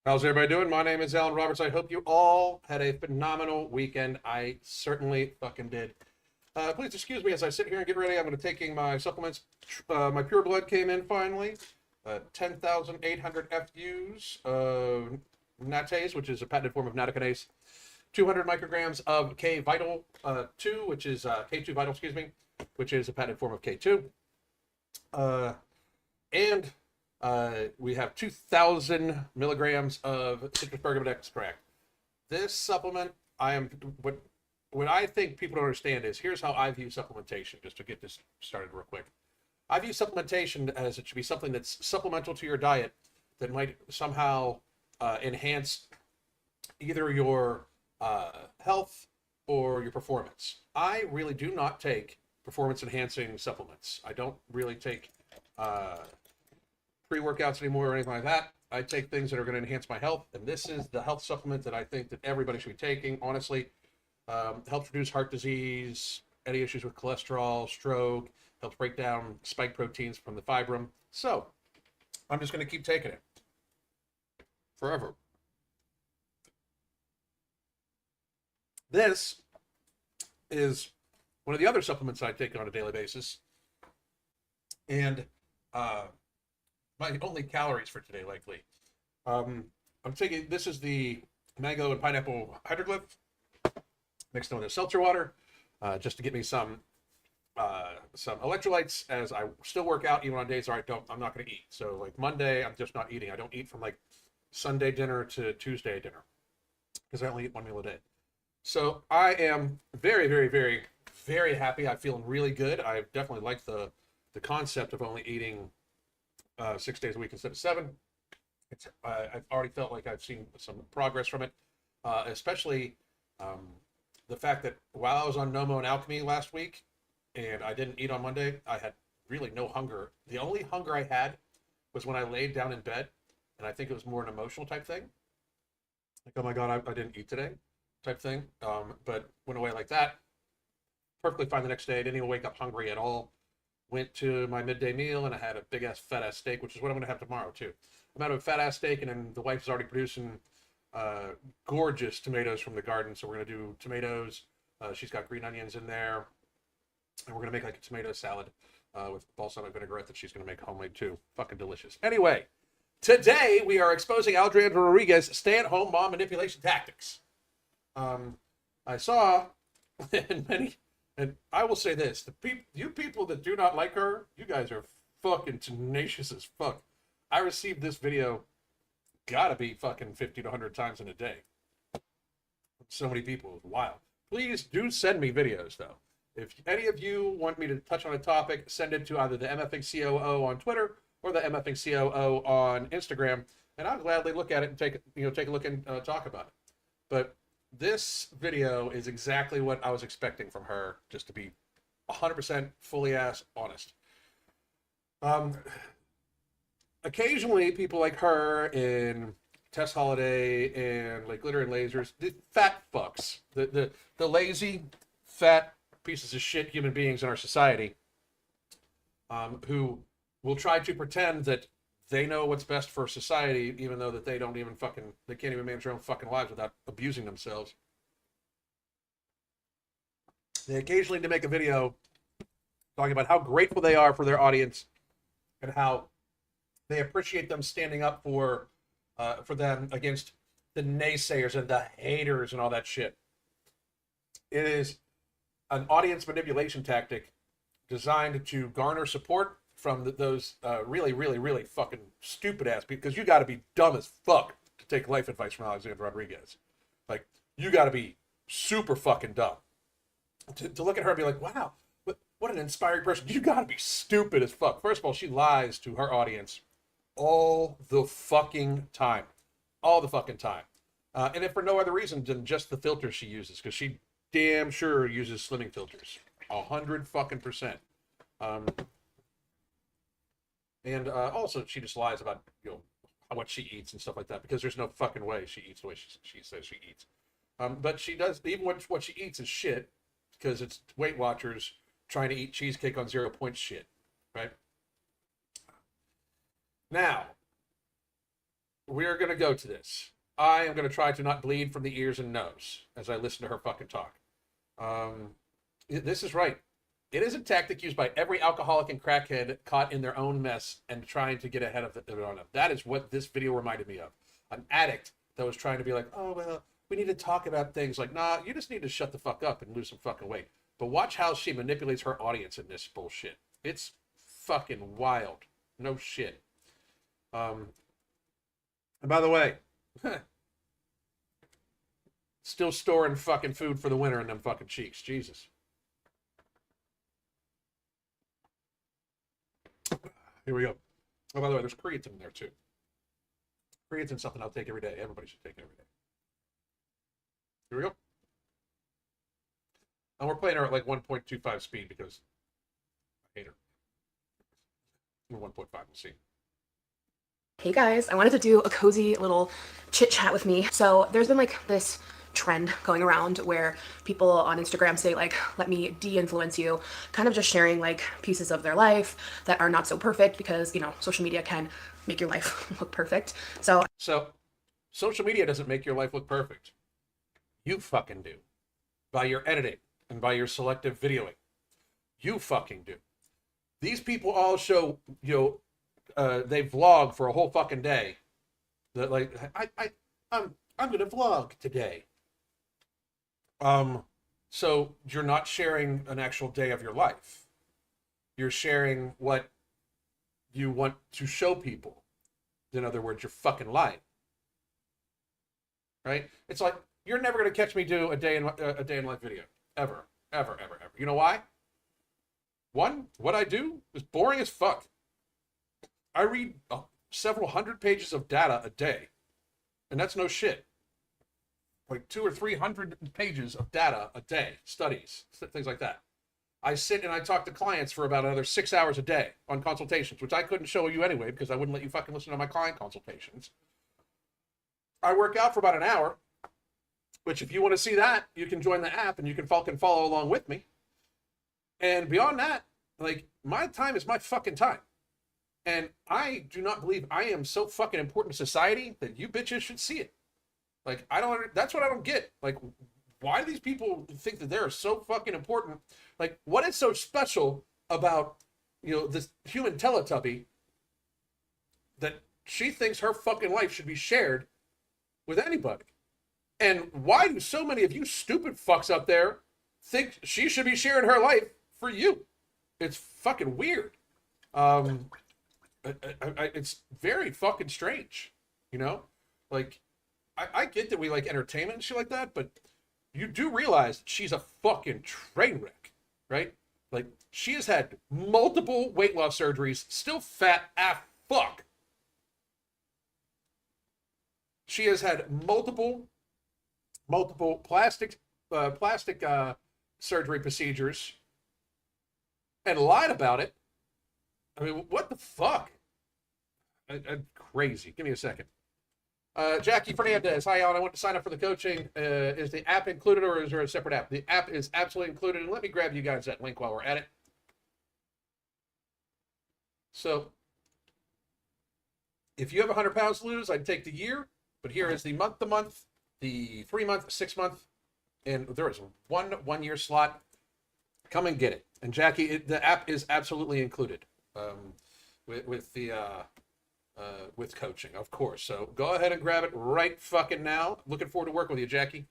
How's everybody doing? My name is Alan Roberts. I hope you all had a phenomenal weekend. I certainly fucking did. Please excuse me as I sit here and get ready. I'm going to taking my supplements. My pure blood came in finally. 10,800 FUs of natase, which is a patented form of nattokinase. 200 micrograms of K Vital 2, which is K2 Vital, excuse me, which is a patented form of K2. And we have 2,000 milligrams of citrus bergamot extract. This supplement, what I think people don't understand is here's how I view supplementation. Just to get this started real quick, I view supplementation as it should be something that's supplemental to your diet that might somehow enhance either your health or your performance. I really do not take performance enhancing supplements. I don't really take pre-workouts anymore or anything like that. I take things that are going to enhance my health, and this is the health supplement that I think that everybody should be taking. Honestly, helps reduce heart disease, any issues with cholesterol, stroke, helps break down spike proteins from the fibrin. So I'm just going to keep taking it forever. This is one of the other supplements I take on a daily basis, and my only calories for today, likely. I'm taking, this is the mango and pineapple hydroglyph mixed in with seltzer water, just to get me some electrolytes as I still work out, even on days where I'm not going to eat. So like Monday, I'm just not eating. I don't eat from like Sunday dinner to Tuesday dinner because I only eat one meal a day. So I am very, very, very, very happy. I'm feeling really good. I definitely like the concept of only eating 6 days a week instead of 7. I've already felt like I've seen some progress from it, especially the fact that while I was on Nomo and Alchemy last week and I didn't eat on Monday, I had really no hunger. The only hunger I had was when I laid down in bed, and I think it was more an emotional type thing. Like, oh my God, I didn't eat today type thing. But went away like that. Perfectly fine the next day. Didn't even wake up hungry at all. Went to my midday meal and I had a big ass fat ass steak, which is what I'm gonna have tomorrow too. I'm out of a fat ass steak, and then the wife's already producing gorgeous tomatoes from the garden, so we're gonna do tomatoes. She's got green onions in there, and we're gonna make like a tomato salad with balsamic vinaigrette that she's gonna make homemade too. Fucking delicious. Anyway, today we are exposing Alexandra Rodriguez stay-at-home mom manipulation tactics. I saw in many. And I will say this: you people that do not like her, you guys are fucking tenacious as fuck. I received this video, gotta be fucking 50 to 100 times in a day. So many people, it was wild. Please do send me videos though. If any of you want me to touch on a topic, send it to either the MFing COO on Twitter or the MFing COO on Instagram, and I'll gladly look at it and take a look and talk about it. But this video is exactly what I was expecting from her, just to be 100% fully ass honest. Occasionally, people like her and Tess Holiday and like Glitter and Lasers, the fat fucks, the lazy, fat pieces of shit human beings in our society, who will try to pretend that they know what's best for society, even though that they can't even manage their own fucking lives without abusing themselves. They occasionally need to make a video talking about how grateful they are for their audience and how they appreciate them standing up for them against the naysayers and the haters and all that shit. It is an audience manipulation tactic designed to garner support from those really, really, really fucking stupid ass people, because you got to be dumb as fuck to take life advice from Alexandra Rodriguez. Like, you got to be super fucking dumb to look at her and be like, wow, what an inspiring person. You got to be stupid as fuck. First of all, she lies to her audience all the fucking time. All the fucking time. And if for no other reason than just the filters she uses, because she damn sure uses slimming filters. 100 fucking %. And also, she just lies about what she eats and stuff like that, because there's no fucking way she eats the way she says she eats. But she does, even what she eats is shit, because it's Weight Watchers trying to eat cheesecake on 0 point shit, right? Now, we're gonna go to this. I am gonna try to not bleed from the ears and nose as I listen to her fucking talk. This is right. It is a tactic used by every alcoholic and crackhead caught in their own mess and trying to get ahead of it on them. That is what this video reminded me of. An addict that was trying to be like, oh, well, we need to talk about things. Like, nah, you just need to shut the fuck up and lose some fucking weight. But watch how she manipulates her audience in this bullshit. It's fucking wild. No shit. And by the way, still storing fucking food for the winter in them fucking cheeks. Jesus. Here we go. Oh, by the way, there's creatine in there too. Creatine's something I'll take every day. Everybody should take it every day. Here we go. And we're playing her at like 1.25 speed because I hate her. 1.5, we'll see. Hey guys, I wanted to do a cozy little chit chat with me. So there's been like this trend going around where people on Instagram say like, let me de-influence you, kind of just sharing like pieces of their life that are not so perfect because, you know, social media can make your life look perfect. So social media doesn't make your life look perfect. You fucking do. By your editing and by your selective videoing. You fucking do. These people all show, you know, they vlog for a whole fucking day. That like, I'm gonna vlog today. So you're not sharing an actual day of your life. You're sharing what you want to show people. In other words, you're fucking lying. Right? It's like, you're never gonna catch me do a day in life video. Ever. Ever, ever, ever. You know why? One, what I do is boring as fuck. I read several hundred pages of data a day. And that's no shit. Like 200 or 300 pages of data a day, studies, things like that. I sit and I talk to clients for about another 6 hours a day on consultations, which I couldn't show you anyway because I wouldn't let you fucking listen to my client consultations. I work out for about an hour, which if you want to see that, you can join the app and you can fucking follow along with me. And beyond that, like, my time is my fucking time. And I do not believe I am so fucking important to society that you bitches should see it. Like, that's what I don't get. Like, why do these people think that they're so fucking important? Like, what is so special about, you know, this human Teletubby that she thinks her fucking life should be shared with anybody? And why do so many of you stupid fucks out there think she should be sharing her life for you? It's fucking weird. It's very fucking strange, you know? Like, I get that we like entertainment and shit like that, but you do realize she's a fucking train wreck, right? Like, she has had multiple weight loss surgeries, still fat as fuck. She has had multiple plastic surgery procedures and lied about it. I mean, what the fuck? Crazy. Give me a second. Jackie Fernandez, hi, Alan. I want to sign up for the coaching. Is the app included or is there a separate app? The app is absolutely included. And let me grab you guys that link while we're at it. So, if you have 100 pounds to lose, I'd take the year. But here is the month-to-month, the 3-month, 6-month, and there is one year slot. Come and get it. And Jackie, the app is absolutely included with coaching, of course. So go ahead and grab it right fucking now. Looking forward to working with you, Jackie.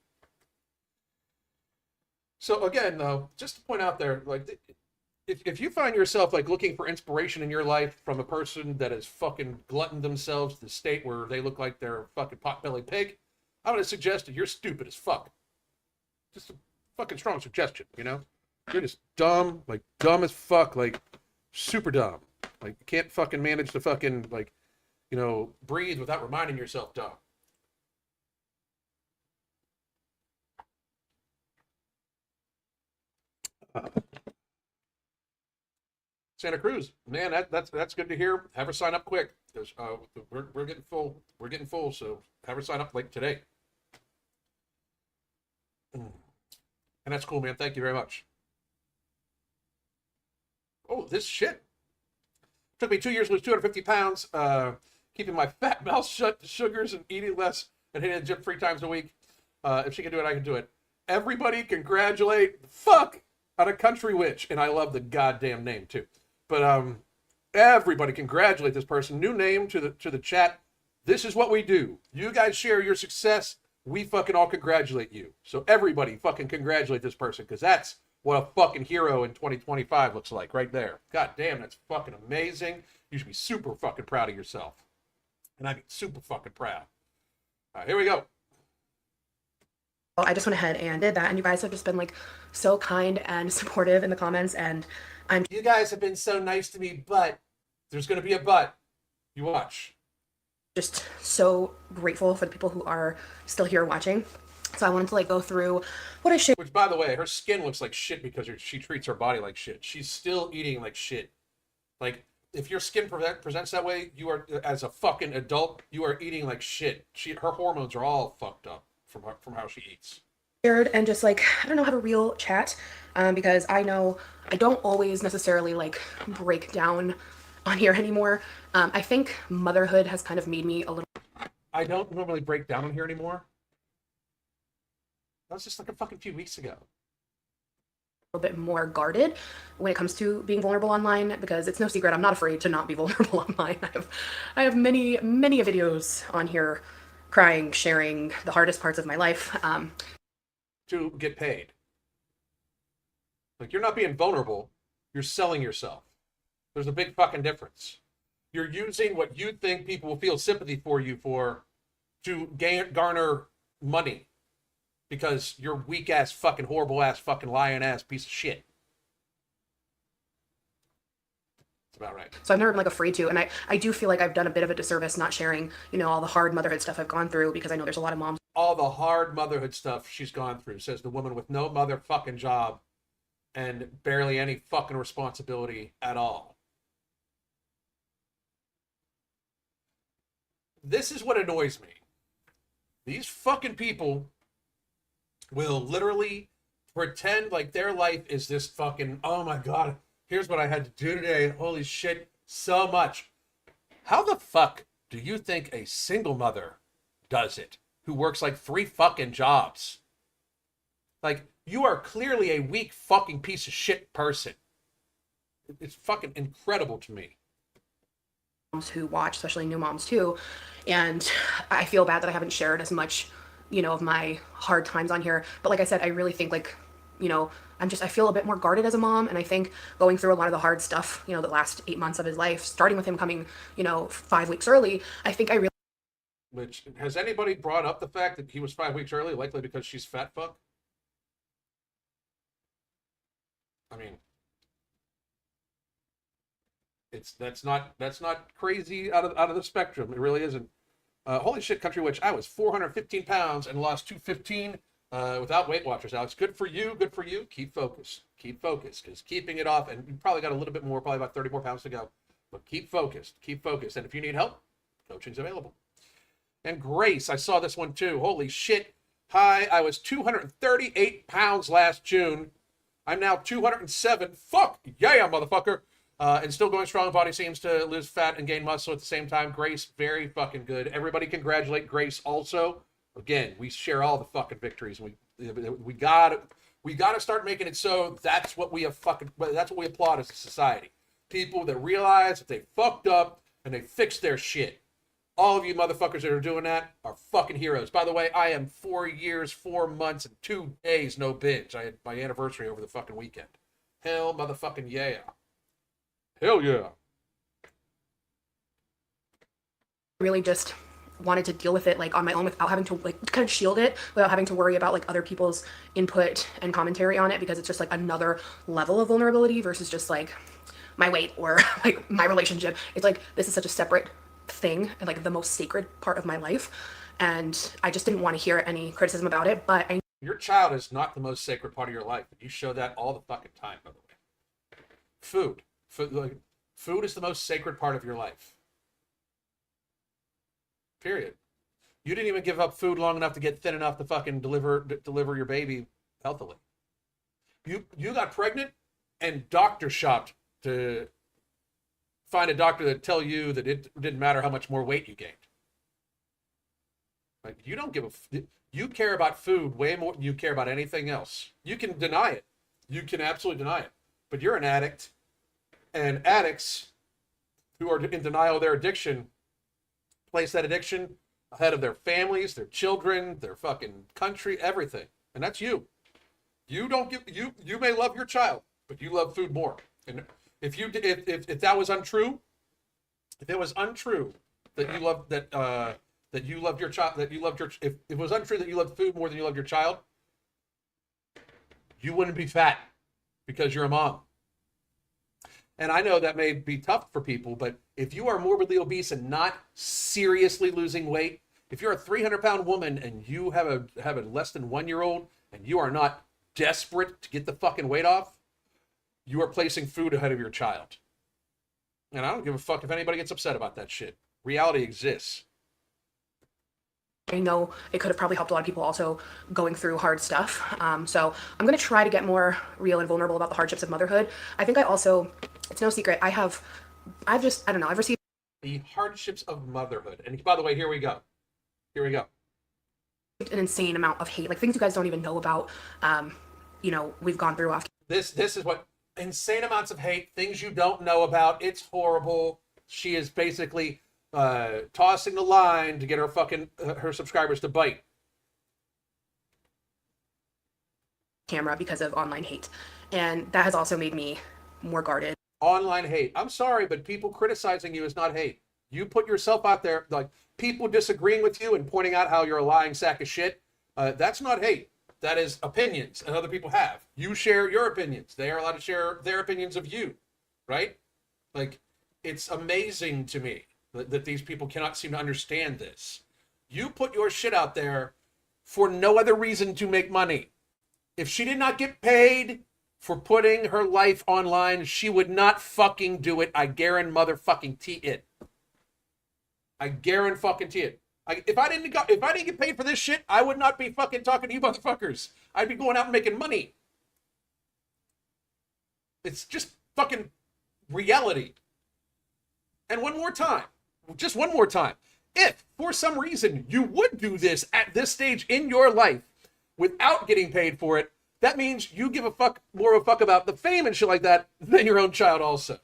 So again, though, just to point out there, like, if you find yourself like looking for inspiration in your life from a person that has fucking gluttoned themselves to the state where they look like they're a fucking pot-bellied pig, I'm going to suggest that you're stupid as fuck. Just a fucking strong suggestion, you know? You're just dumb, like dumb as fuck, like super dumb. Like, you can't fucking manage to fucking, like, you know, breathe without reminding yourself dumb. Santa Cruz, man, that's good to hear. Have her sign up quick because we're getting full. We're getting full, so have her sign up like today. And that's cool, man. Thank you very much. Oh, this shit took me 2 years to lose 250 pounds. keeping my fat mouth shut to sugars and eating less and hitting the gym 3 times a week. If she can do it, I can do it. Everybody congratulate the fuck out of Country Witch. And I love the goddamn name too. But everybody congratulate this person. New name to the chat. This is what we do. You guys share your success. We fucking all congratulate you. So everybody fucking congratulate this person, because that's what a fucking hero in 2025 looks like right there. God damn, that's fucking amazing. You should be super fucking proud of yourself. And I'd be super fucking proud. All right, here we go. I just went ahead and did that, and you guys have just been like so kind and supportive in the comments, and You guys have been so nice to me, but there's going to be a but. You watch. Just so grateful for the people who are still here watching. So I wanted to like go through what I shared. Which, by the way, her skin looks like shit because she treats her body like shit. She's still eating like shit. Like, if your skin presents that way, you are, as a fucking adult, you are eating like shit. Her hormones are all fucked up from how she eats. And just like, I don't know, have a real chat, because I know I don't always necessarily like break down on here anymore. I think motherhood has kind of made me a little. I don't normally break down on here anymore. That was just like a fucking few weeks ago. A little bit more guarded when it comes to being vulnerable online, because it's no secret I'm not afraid to not be vulnerable online. I have many videos on here crying, sharing the hardest parts of my life. To get paid. Like, you're not being vulnerable, you're selling yourself. There's a big fucking difference. You're using what you think people will feel sympathy for you for to garner money because you're weak ass, fucking horrible ass, fucking lying ass piece of shit. That's about right. So I've never been like afraid to, and I do feel like I've done a bit of a disservice not sharing, you know, all the hard motherhood stuff I've gone through, because I know there's a lot of moms. All the hard motherhood stuff she's gone through, says the woman with no motherfucking job and barely any fucking responsibility at all. This is what annoys me. These fucking people will literally pretend like their life is this fucking, oh my God, here's what I had to do today. Holy shit, so much. How the fuck do you think a single mother does it who works like 3 fucking jobs? Like, you are clearly a weak fucking piece of shit person. It's fucking incredible to me. Who watch, especially new moms too, and I feel bad that I haven't shared as much, you know, of my hard times on here. But like I said, I really think, like, you know, I feel a bit more guarded as a mom, and I think going through a lot of the hard stuff, you know, the last 8 months of his life, starting with him coming, you know, 5 weeks early, I think I really. Which, has anybody brought up the fact that he was 5 weeks early, likely because she's fat fuck? I mean, that's not crazy out of the spectrum. It really isn't. Holy shit, Country Witch! I was 415 pounds and lost 215 without Weight Watchers. Alex, good for you. Good for you. Keep focused. Keep focused, because keeping it off, and you probably got a little bit more, probably about 30 more pounds to go. But keep focused. Keep focused. And if you need help, coaching's available. And Grace, I saw this one too. Holy shit! Hi, I was 238 pounds last June. I'm now 207. Fuck yeah, motherfucker. And still going strong. Body seems to lose fat and gain muscle at the same time. Grace, very fucking good. Everybody congratulate Grace also. Again, we share all the fucking victories. We gotta start making it so that's what we applaud as a society. People that realize that they fucked up and they fixed their shit. All of you motherfuckers that are doing that are fucking heroes. By the way, I am 4 years, 4 months, and 2 days no binge. I had my anniversary over the fucking weekend. Hell motherfucking yeah. Hell yeah. Really just wanted to deal with it like on my own, without having to like kind of shield it, without having to worry about like other people's input and commentary on it, because it's just like another level of vulnerability versus just like my weight or like my relationship. It's like, this is such a separate thing and like the most sacred part of my life, and I just didn't want to hear any criticism about it. But your child is not the most sacred part of your life. You show that all the fucking time, by the way. Food is the most sacred part of your life. Period. You didn't even give up food long enough to get thin enough to fucking deliver your baby healthily. You got pregnant and doctor shopped to find a doctor that tell you that it didn't matter how much more weight you gained. Like, you don't give you care about food way more than you care about anything else. You can deny it. You can absolutely deny it. But you're an addict, and addicts who are in denial of their addiction place that addiction ahead of their families, their children, their fucking country, everything. And that's you. You don't give you may love your child, but you love food more. And if that was untrue, if it was untrue that you love that you loved your child, that you loved your if it was untrue that you loved food more than you loved your child, you wouldn't be fat because you're a mom. And I know that may be tough for people, but if you are morbidly obese and not seriously losing weight, if you're a 300-pound woman and you have a less than 1-year-old and you are not desperate to get the fucking weight off, you are placing food ahead of your child. And I don't give a fuck if anybody gets upset about that shit. Reality exists. I know it could have probably helped a lot of people also going through hard stuff. So I'm going to try to get more real and vulnerable about the hardships of motherhood. I think I also, it's no secret, I've received the hardships of motherhood. And by the way, here we go. an insane amount of hate, like things you guys don't even know about, we've gone through after. This is what, insane amounts of hate, things you don't know about. It's horrible. She is basically tossing the line to get her fucking her subscribers to bite. Camera because of online hate, and that has also made me more guarded. Online hate. I'm sorry, but people criticizing you is not hate. You put yourself out there, like people disagreeing with you and pointing out how you're a lying sack of shit. That's not hate. That is opinions that other people have. You share your opinions. They are allowed to share their opinions of you, right? Like, it's amazing to me that these people cannot seem to understand this. You put your shit out there for no other reason to make money. If she did not get paid for putting her life online, she would not fucking do it. I guarantee it. I guarantee it. If I didn't get paid for this shit, I would not be fucking talking to you motherfuckers. I'd be going out and making money. It's just fucking reality. And one more time, just one more time. If for some reason you would do this at this stage in your life without getting paid for it, that means you give more of a fuck about the fame and shit like that than your own child also.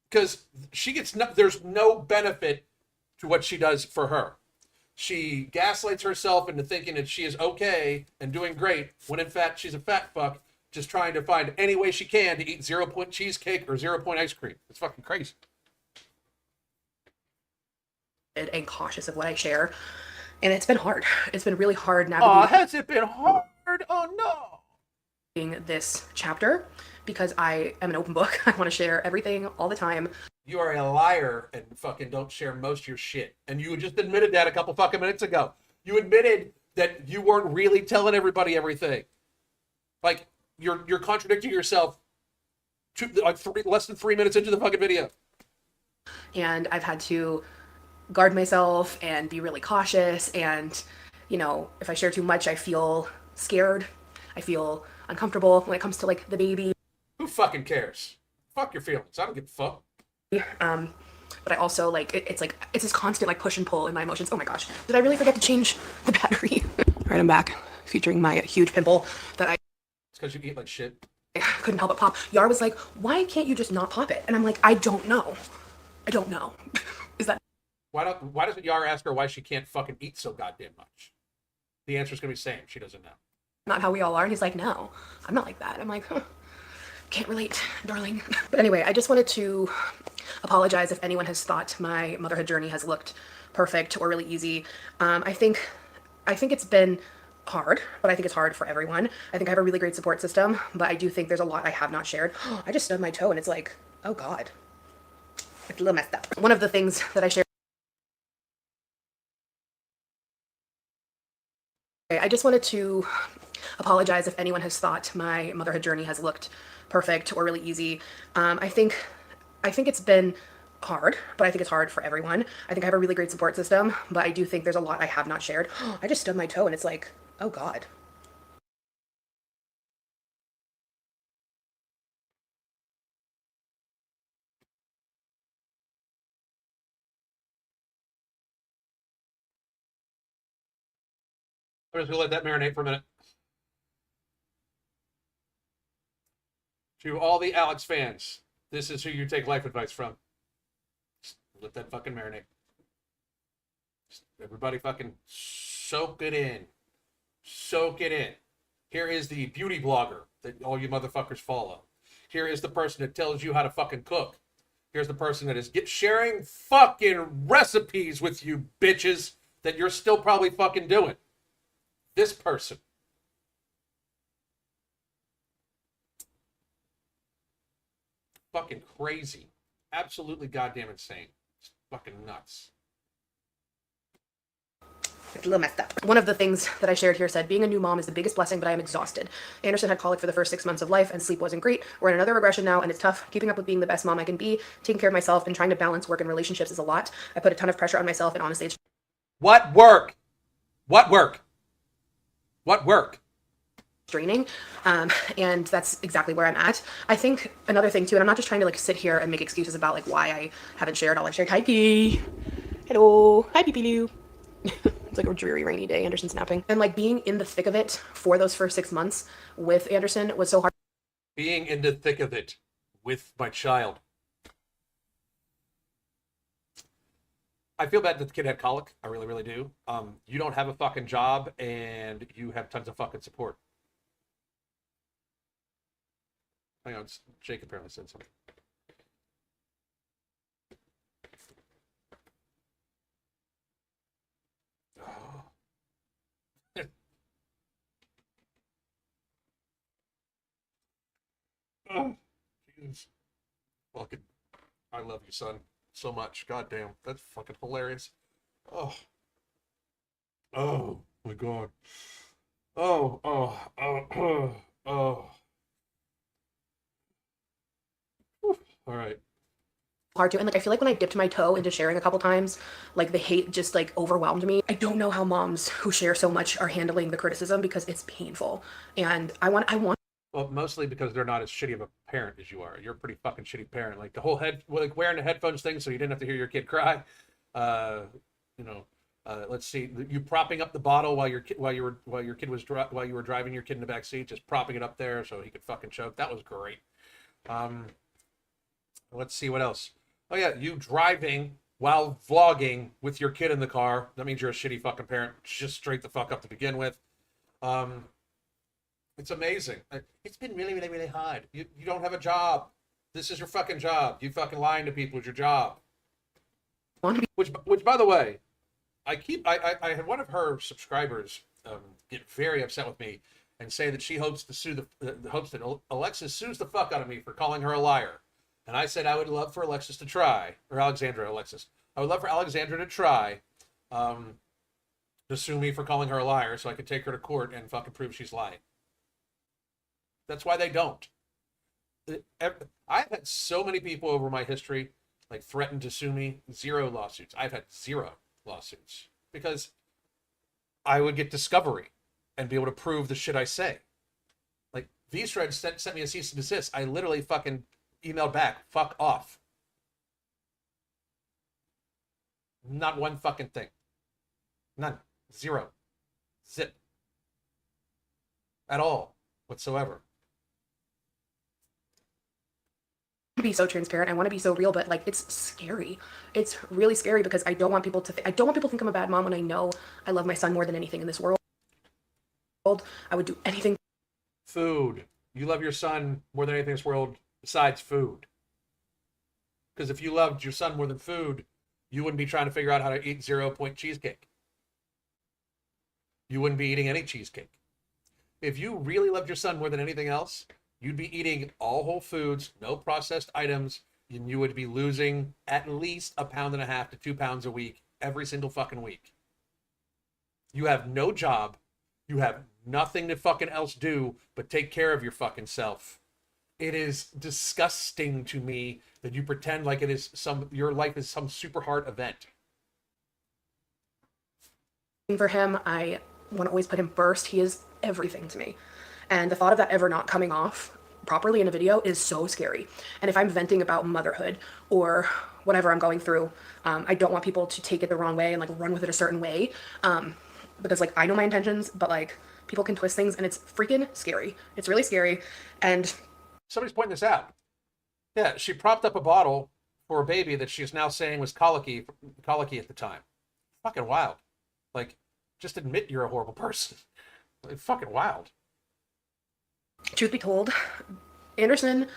Because there's no benefit to what she does for her. She gaslights herself into thinking that she is okay and doing great, when in fact she's a fat fuck just trying to find any way she can to eat 0-point cheesecake or 0-point ice cream. It's fucking crazy. And cautious of what I share, and it's been hard. It's been really hard navigating. Oh, has it been hard? Oh no. This chapter, because I am an open book. I want to share everything all the time. You are a liar and fucking don't share most of your shit. And you just admitted that a couple fucking minutes ago. You admitted that you weren't really telling everybody everything. Like, you're contradicting yourself less than 3 minutes into the fucking video. And I've had to guard myself and be really cautious. And, if I share too much, I feel scared. I feel uncomfortable when it comes to like the baby. Who fucking cares? Fuck your feelings. I don't give a fuck. But I also it's this constant like push and pull in my emotions. Oh my gosh, did I really forget to change the battery? All right, I'm back, featuring my huge pimple that It's because you eat like shit. I couldn't help but pop. Yar was like, why can't you just not pop it? And I'm like, I don't know. Is that why doesn't Yara ask her why she can't fucking eat so goddamn much? The answer is gonna be the same. She doesn't know. not how we all are? And he's like, no, I'm not like that. I'm like, can't relate, darling. But anyway, I just wanted to apologize if anyone has thought my motherhood journey has looked perfect or really easy. I think it's been hard, but I think it's hard for everyone. I think I have a really great support system, but I do think there's a lot I have not shared. I just stubbed my toe and it's like, oh God, it's a little messed up. One of the things that I shared, I just wanted to apologize if anyone has thought my motherhood journey has looked perfect or really easy. I think it's been hard, but I think it's hard for everyone. I think I have a really great support system, but I do think there's a lot I have not shared. I just stubbed my toe and it's like, oh God. I'm just gonna let that marinate for a minute. To all the Alex fans, this is who you take life advice from. Just let that fucking marinate. Just everybody fucking soak it in. Soak it in. Here is the beauty blogger that all you motherfuckers follow. Here is the person that tells you how to fucking cook. Here's the person that is sharing fucking recipes with you bitches that you're still probably fucking doing. This person. Fucking crazy. Absolutely goddamn insane. It's fucking nuts. It's a little messed up. One of the things that I shared here said, being a new mom is the biggest blessing, but I am exhausted. Anderson had colic for the first 6 months of life and sleep wasn't great. We're in another regression now and it's tough. Keeping up with being the best mom I can be, taking care of myself and trying to balance work and relationships is a lot. I put a ton of pressure on myself and honestly it's What work? What work? What work? draining. And that's exactly where I'm at. I think another thing too, and I'm not just trying to like sit here and make excuses about like why I haven't shared all I've shared. Hi P. Hello. Hi Pee Lou. It's like a dreary, rainy day. Anderson's napping. And like being in the thick of it for those first 6 months with Anderson was so hard. Being in the thick of it with my child. I feel bad that the kid had colic. I really, really do. You don't have a fucking job and you have tons of fucking support. Hang on, Jake apparently said something. Oh. Oh, Jesus. Fucking, I love you, son, so much. Goddamn, that's fucking hilarious. Oh, oh my God. Oh, oh, oh, oh, oh. Whew. All right. Hard to, and like I feel like when I dipped my toe into sharing a couple times, like the hate just like overwhelmed me. I don't know how moms who share so much are handling the criticism because it's painful, and I want Well, mostly because they're not as shitty of a parent as you are. You're a pretty fucking shitty parent. Like the whole like wearing the headphones thing, so you didn't have to hear your kid cry. Uh, you know, let's see, you propping up the bottle while your kid was while you were driving your kid in the back seat, just propping it up there so he could fucking choke. That was great. Let's see what else. Oh yeah, you driving while vlogging with your kid in the car. That means you're a shitty fucking parent. Just straight the fuck up to begin with. It's amazing. It's been really, really, really hard. You don't have a job. This is your fucking job. You fucking lying to people is your job. Which by the way, I had one of her subscribers get very upset with me and say that she hopes to sue hopes that Alexis sues the fuck out of me for calling her a liar. And I said I would love for Alexis to try, or Alexis. I would love for Alexandra to try to sue me for calling her a liar so I could take her to court and fucking prove she's lying. That's why they don't. I've had so many people over my history like threaten to sue me. 0 lawsuits. I've had 0 lawsuits because I would get discovery and be able to prove the shit I say. Like these threads sent me a cease and desist. I literally fucking emailed back, fuck off. Not one fucking thing. None. 0. Zip. At all. Whatsoever. be so transparent. I want to be so real, but like it's scary. It's really scary because I don't want people to I don't want people to think I'm a bad mom when I know I love my son more than anything in this world. I would do anything. Food. You love your son more than anything in this world besides food. Because if you loved your son more than food, you wouldn't be trying to figure out how to eat 0-point cheesecake. You wouldn't be eating any cheesecake. If you really loved your son more than anything else, you'd be eating all whole foods, no processed items, and you would be losing at least 1.5 pounds to 2 pounds a week every single fucking week. You have no job. You have nothing to fucking else do but take care of your fucking self. It is disgusting to me that you pretend like it is your life is some super hard event. For him, I want to always put him first. He is everything to me. And the thought of that ever not coming off properly in a video is so scary. And if I'm venting about motherhood or whatever I'm going through, I don't want people to take it the wrong way and like run with it a certain way. because like I know my intentions, but like people can twist things and it's freaking scary. It's really scary. And Somebody's pointing this out. Yeah, she propped up a bottle for a baby that she's now saying was colicky at the time. Fucking wild. Like, just admit you're a horrible person. It's fucking wild. truth be told, Anderson,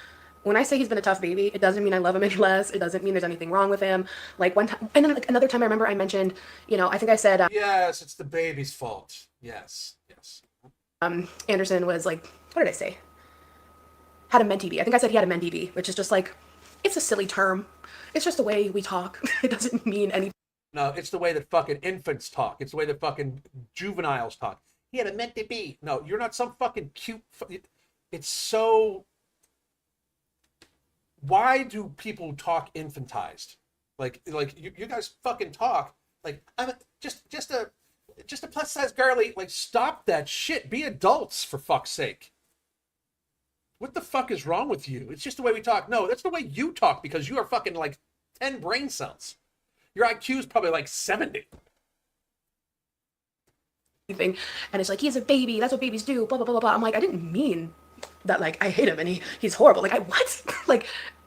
when I say he's been a tough baby, it doesn't mean I love him any less. It doesn't mean there's anything wrong with him. Like one time, and then like another time I remember I mentioned, I think I said, Yes, it's the baby's fault. Yes, yes. Anderson was like, what did I say? Had a mentee bee. I think I said he had a mentee bee, which is just like, it's a silly term. It's just the way we talk. It doesn't mean anything. No, it's the way that fucking infants talk. It's the way that fucking juveniles talk. He had a meant to be. No, you're not some fucking cute. It's so. Why do people talk infantized? Like you guys fucking talk like I'm just a plus size girly. Like stop that shit. Be adults for fuck's sake. What the fuck is wring with you? It's just the way we talk. No, that's the way you talk because you are fucking like 10 brain cells. Your IQ is probably like 70. And it's like, he's a baby. That's what babies do. Blah, blah, blah, blah. I'm like, I didn't mean that, like, I hate him and he's horrible. Like, what? Like,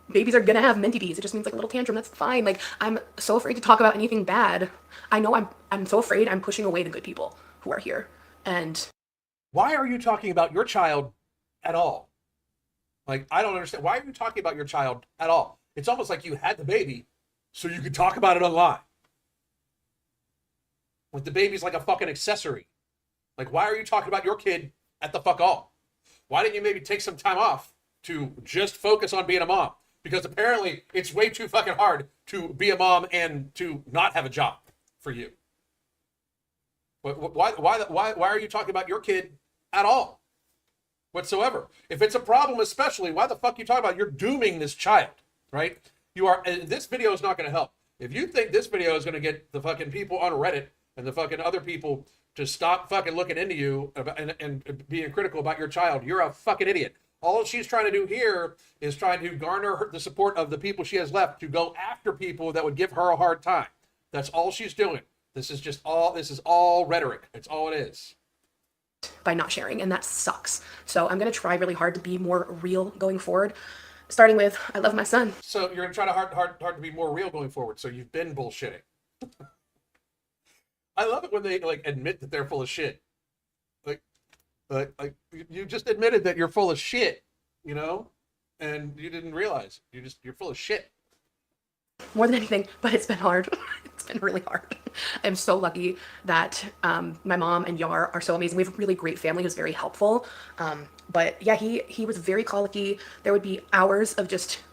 babies are gonna have mentee bees. It just means like a little tantrum. That's fine. Like, I'm so afraid to talk about anything bad. I know I'm so afraid I'm pushing away the good people who are here. And why are you talking about your child at all? Like, I don't understand. Why are you talking about your child at all? It's almost like you had the baby so you could talk about it online. Like the baby's like a fucking accessory. Like, why are you talking about your kid at the fuck all? Why didn't you maybe take some time off to just focus on being a mom? Because apparently it's way too fucking hard to be a mom and to not have a job for you. Why are you talking about your kid at all? Whatsoever. If it's a problem, especially, why the fuck are you talking about? You're dooming this child, right? This video is not going to help. If you think this video is going to get the fucking people on Reddit and the fucking other people to stop fucking looking into you and being critical about your child, you're a fucking idiot. All she's trying to do here is trying to garner the support of the people she has left to go after people that would give her a hard time. That's all she's doing. This is all rhetoric. It's all it is. by not sharing, and that sucks. So I'm gonna try really hard to be more real going forward, starting with I love my son. So you're gonna try to hard to be more real going forward. So you've been bullshitting. I love it when they like admit that they're full of shit. Like you just admitted that you're full of shit, you know, and you didn't realize you're full of shit. More than anything, but it's been hard. It's been really hard. I'm so lucky that my mom and Yar are so amazing. We have a really great family who's very helpful. But yeah, he was very colicky. There would be hours of just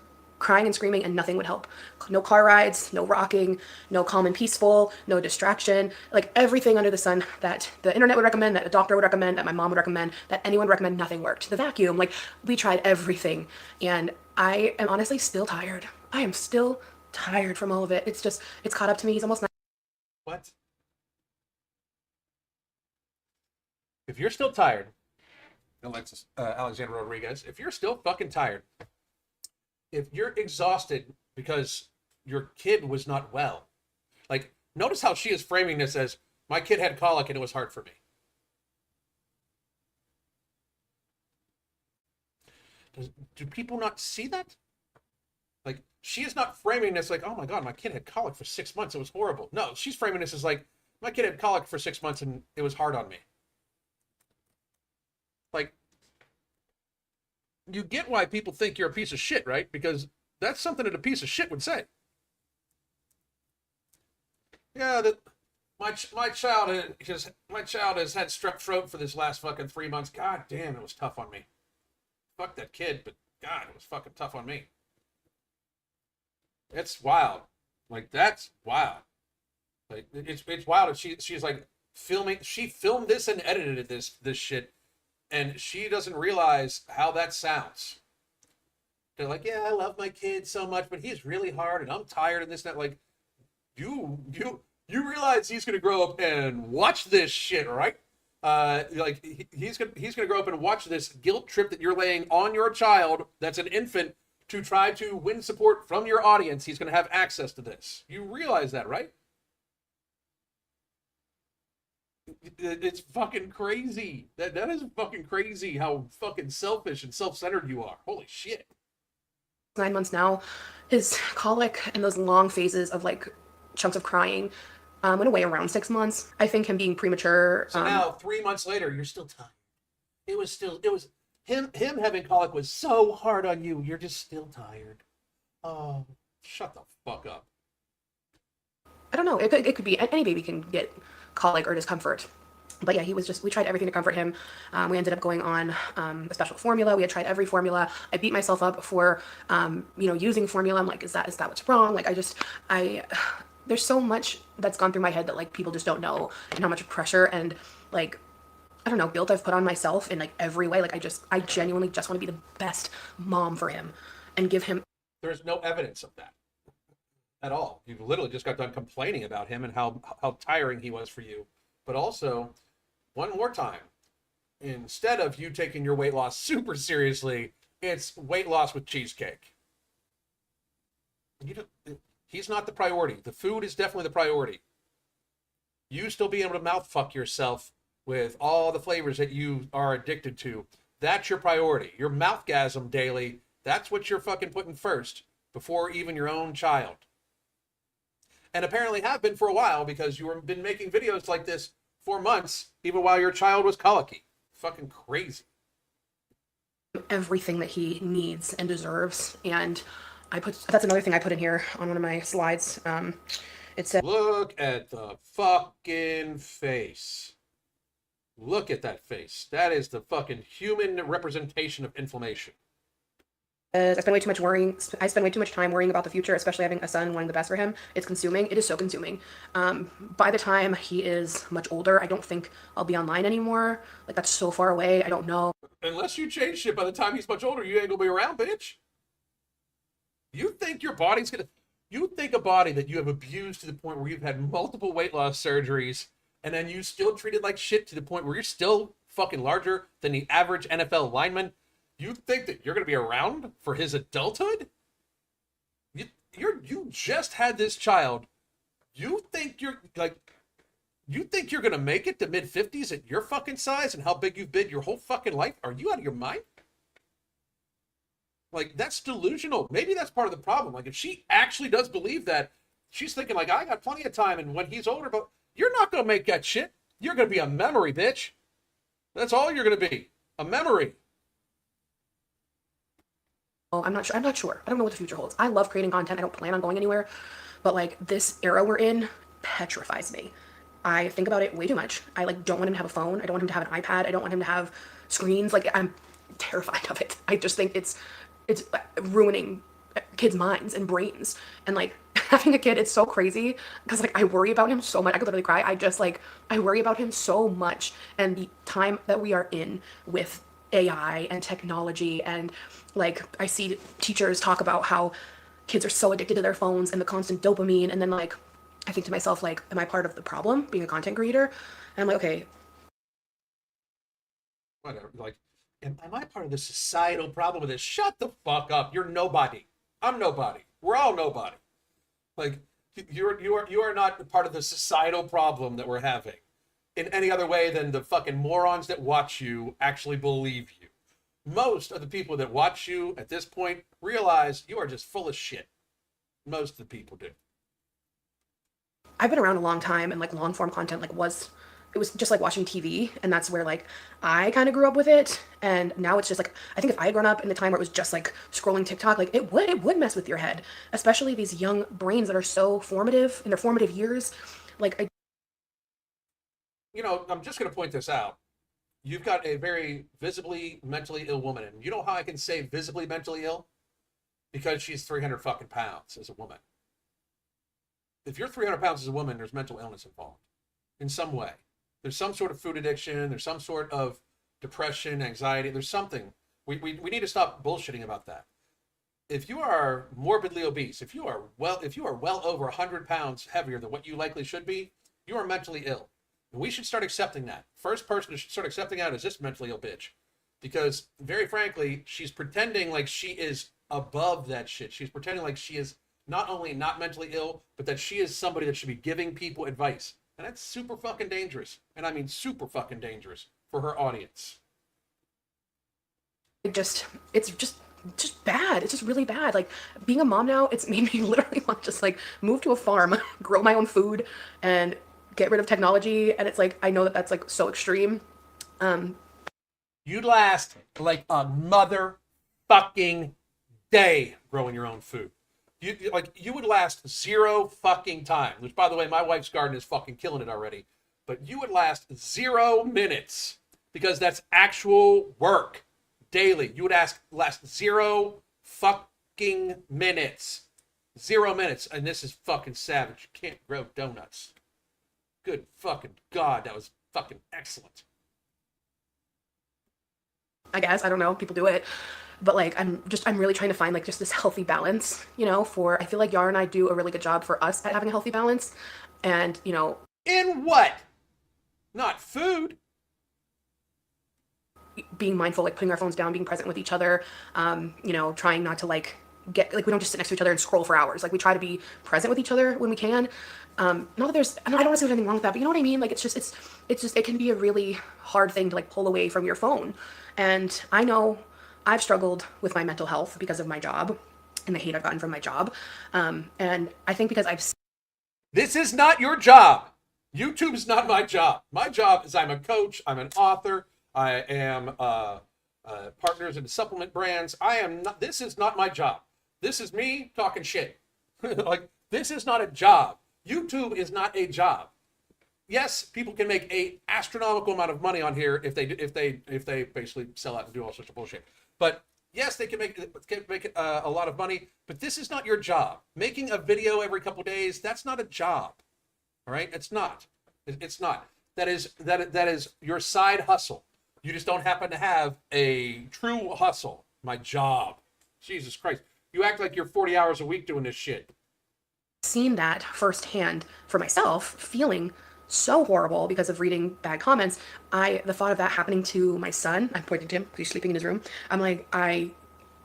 crying and screaming and nothing would help. No car rides, no rocking, no calm and peaceful, no distraction. Like everything under the sun that the internet would recommend, that a doctor would recommend, that my mom would recommend, that anyone would recommend, nothing worked. The vacuum, like we tried everything. And I am honestly still tired. I am still tired from all of it. It's caught up to me. He's almost 9. What? If you're still tired, Alexandra Rodriguez, if you're still fucking tired, if you're exhausted because your kid was not well, like, notice how she is framing this as, my kid had colic and it was hard for me. Do people not see that? Like, she is not framing this like, oh my God, my kid had colic for 6 months. It was horrible. No, she's framing this as like, my kid had colic for 6 months and it was hard on me. Like, you get why people think you're a piece of shit, right? Because that's something that a piece of shit would say. Yeah, that my child has had strep throat for this last fucking 3 months. God damn, it was tough on me. Fuck that kid, but God, it was fucking tough on me. It's wild. Like, that's wild. Like, it's wild. And she's like filming. She filmed this and edited this shit, and she doesn't realize how that sounds. They're like, yeah, I love my kid so much, but he's really hard, and I'm tired, and this and that. Like, you realize he's gonna grow up and watch this shit, right? Like he's gonna grow up and watch this guilt trip that you're laying on your child that's an infant to try to win support from your audience. He's gonna have access to this. You realize that, right? It's fucking crazy. That is fucking crazy how fucking selfish and self-centered you are. Holy shit. 9 months now. His colic and those long phases of like chunks of crying went away around 6 months. I think him being premature. So now 3 months later, you're still tired. It was him having colic was so hard on you. You're just still tired. Oh, shut the fuck up. I don't know. It could be any baby can get colic or discomfort. But yeah, we tried everything to comfort him. We ended up going on a special formula. We had tried every formula. I beat myself up for, using formula. I'm like, is that what's wrong? Like, there's so much that's gone through my head that like people just don't know, and how much pressure and like, I don't know, guilt I've put on myself in like every way. Like I genuinely just want to be the best mom for him and give him. There's no evidence of that at all. You literally just got done complaining about him and how tiring he was for you. But also, one more time, instead of you taking your weight loss super seriously, it's weight loss with cheesecake. He's not the priority. The food is definitely the priority. You still being able to mouth fuck yourself with all the flavors that you are addicted to, that's your priority. Your mouthgasm daily, that's what you're fucking putting first before even your own child. And apparently have been for a while, because you have been making videos like this for months, even while your child was colicky. Fucking crazy. Everything that he needs and deserves. And that's another thing I put in here on one of my slides. It said, look at the fucking face. Look at that face. That is the fucking human representation of inflammation. I spend way too much time worrying about the future, especially having a son, wanting the best for him. It's consuming. It is so consuming. By the time he is much older, I don't think I'll be online anymore. Like, that's so far away. I don't know. Unless you change shit by the time he's much older, you ain't gonna be around, bitch. You think your body's gonna... You think a body that you have abused to the point where you've had multiple weight loss surgeries, and then you still treat it like shit to the point where you're still fucking larger than the average NFL lineman, you think that you're going to be around for his adulthood? You just had this child. You think you're going to make it to mid-50s at your fucking size and how big you've been your whole fucking life? Are you out of your mind? Like, that's delusional. Maybe that's part of the problem. Like, if she actually does believe that, she's thinking like, I got plenty of time, and when he's older, but you're not going to make that shit. You're going to be a memory, bitch. That's all you're going to be. A memory. I'm not sure. I don't know what the future holds. I love creating content. I don't plan on going anywhere. But like, this era we're in petrifies me. I think about it way too much. I like don't want him to have a phone. I don't want him to have an iPad. I don't want him to have screens. Like, I'm terrified of it. I just think it's ruining kids' minds and brains. And like, having a kid, it's so crazy because like I worry about him so much. I could literally cry. I worry about him so much, and the time that we are in with AI and technology, and like I see teachers talk about how kids are so addicted to their phones and the constant dopamine, and then like I think to myself, like, am I part of the problem being a content creator? And I'm like, okay, Whatever. Like, am I part of the societal problem with this? Shut the fuck up. You're nobody. I'm nobody. We're all nobody. Like, you are not part of the societal problem that we're having in any other way than the fucking morons that watch you actually believe you. Most of the people that watch you at this point realize you are just full of shit. Most of the people do. I've been around a long time, and like long form content it was just like watching TV, and that's where like I kind of grew up with it. And now it's just like, I think if I had grown up in the time where it was just like scrolling TikTok, like it would mess with your head, especially these young brains that are so formative in their formative years. Like, I'm just going to point this out. You've got a very visibly mentally ill woman, and you know how I can say visibly mentally ill? Because she's 300 fucking pounds as a woman. If you're 300 pounds as a woman, there's mental illness involved in some way. There's some sort of food addiction. There's some sort of depression, anxiety. There's something. We need to stop bullshitting about that. If you are morbidly obese, if you are well over 100 pounds heavier than what you likely should be, you are mentally ill. And we should start accepting that. First person to start accepting that is this mentally ill bitch. Because, very frankly, she's pretending like she is above that shit. She's pretending like she is not only not mentally ill, but that she is somebody that should be giving people advice. And that's super fucking dangerous. And I mean super fucking dangerous for her audience. It's just bad. It's just really bad. Like being a mom now, it's made me literally want to just like move to a farm, grow my own food, and get rid of technology. And it's like I know that that's like so extreme. You'd last like a motherfucking day growing your own food. You would last 0 fucking time. Which, by the way, my wife's garden is fucking killing it already. But you would last 0 minutes because that's actual work daily. You would last 0 fucking minutes. 0 minutes, and this is fucking savage. You can't grow donuts. Good fucking God, that was fucking excellent. I guess I don't know. People do it, but like I'm really trying to find like just this healthy balance. For I feel like Yara and I do a really good job for us at having a healthy balance, and In what? Not food. being mindful, like putting our phones down, being present with each other, trying not to like we don't just sit next to each other and scroll for hours. Like we try to be present with each other when we can. Not that I don't want to say there's anything wrong with that, but you know what I mean? Like it can be a really hard thing to like pull away from your phone. And I know I've struggled with my mental health because of my job and the hate I've gotten from my job. And I think because This is not your job. YouTube is not my job. My job is I'm a coach. I'm an author. I am partners in supplement brands. I am not. This is not my job. This is me talking shit. Like this is not a job. YouTube is not a job. Yes, people can make a astronomical amount of money on here if they basically sell out and do all sorts of bullshit. But yes, they can make a lot of money. But this is not your job. Making a video every couple of days, that's not a job. All right, it's not. It's not. That is your side hustle. You just don't happen to have a true hustle. My job. Jesus Christ. You act like you're 40 hours a week doing this shit. seen that firsthand for myself, feeling so horrible because of reading bad comments. The thought of that happening to my son, I'm pointing to him because he's sleeping in his room. I'm like, I